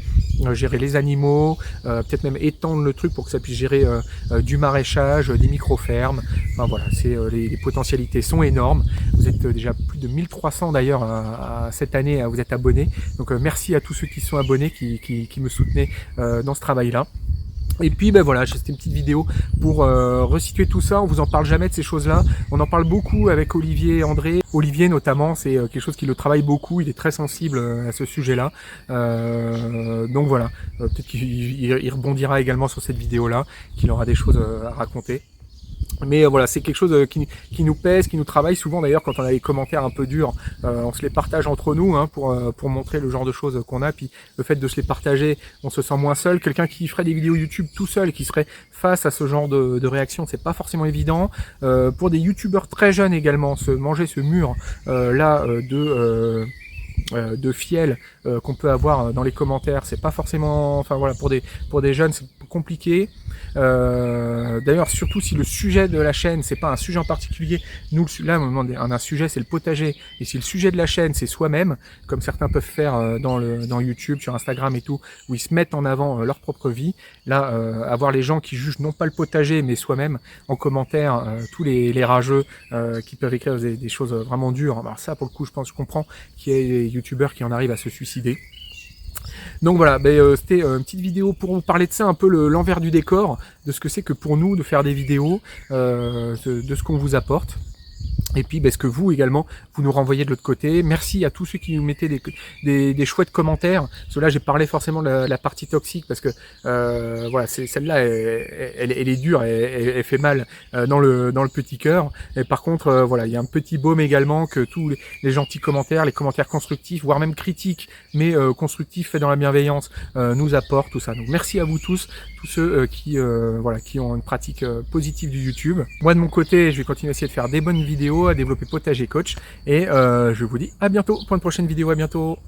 gérer les animaux, peut-être même étendre le truc pour que ça puisse gérer du maraîchage, des micro-fermes. Enfin voilà, les potentialités sont énormes. Vous êtes déjà plus de 1300 d'ailleurs cette année à vous être abonnés. Donc merci à tous ceux qui sont abonnés, qui me soutenaient dans ce travail-là. Et puis ben voilà, c'était une petite vidéo pour resituer tout ça. On vous en parle jamais de ces choses-là. On en parle beaucoup avec Olivier et André. Olivier notamment, c'est quelque chose qui le travaille beaucoup. Il est très sensible à ce sujet-là. Donc voilà, peut-être qu'il rebondira également sur cette vidéo-là, qu'il aura des choses à raconter. Mais voilà, c'est quelque chose qui nous pèse, qui nous travaille souvent d'ailleurs quand on a des commentaires un peu durs, on se les partage entre nous pour montrer le genre de choses qu'on a, puis le fait de se les partager, on se sent moins seul. Quelqu'un qui ferait des vidéos YouTube tout seul et qui serait face à ce genre de réaction, c'est pas forcément évident. Pour des youtubeurs très jeunes également, manger ce mur là de fiel qu'on peut avoir dans les commentaires, c'est pas forcément, enfin voilà, pour des jeunes c'est compliqué. D'ailleurs surtout si le sujet de la chaîne c'est pas un sujet en particulier, nous là on demande un sujet, c'est le potager, et si le sujet de la chaîne c'est soi-même, comme certains peuvent faire dans YouTube, sur Instagram et tout, où ils se mettent en avant leur propre vie, là avoir les gens qui jugent non pas le potager mais soi-même en commentaire, tous les rageux qui peuvent écrire des choses vraiment dures, alors ça pour le coup je comprends qu'il y ait des youtubeurs qui en arrivent à se suicider. Donc voilà, c'était une petite vidéo pour vous parler de ça, un peu l'envers du décor, de ce que c'est que pour nous de faire des vidéos, de ce qu'on vous apporte. Et puis ce que vous également, vous nous renvoyez de l'autre côté. Merci à tous ceux qui nous mettaient des chouettes commentaires. Parce que là j'ai parlé forcément de la partie toxique, parce que voilà, celle-là elle est dure, elle fait mal dans le petit cœur. Et par contre voilà, il y a un petit baume également que tous les gentils commentaires, les commentaires constructifs, voire même critiques, mais constructifs faits dans la bienveillance, nous apportent tout ça. Donc merci à vous tous ceux qui ont une pratique positive du YouTube. Moi de mon côté, je vais continuer à essayer de faire des bonnes vidéos, à développer Potager Coach, et je vous dis à bientôt pour une prochaine vidéo. À bientôt.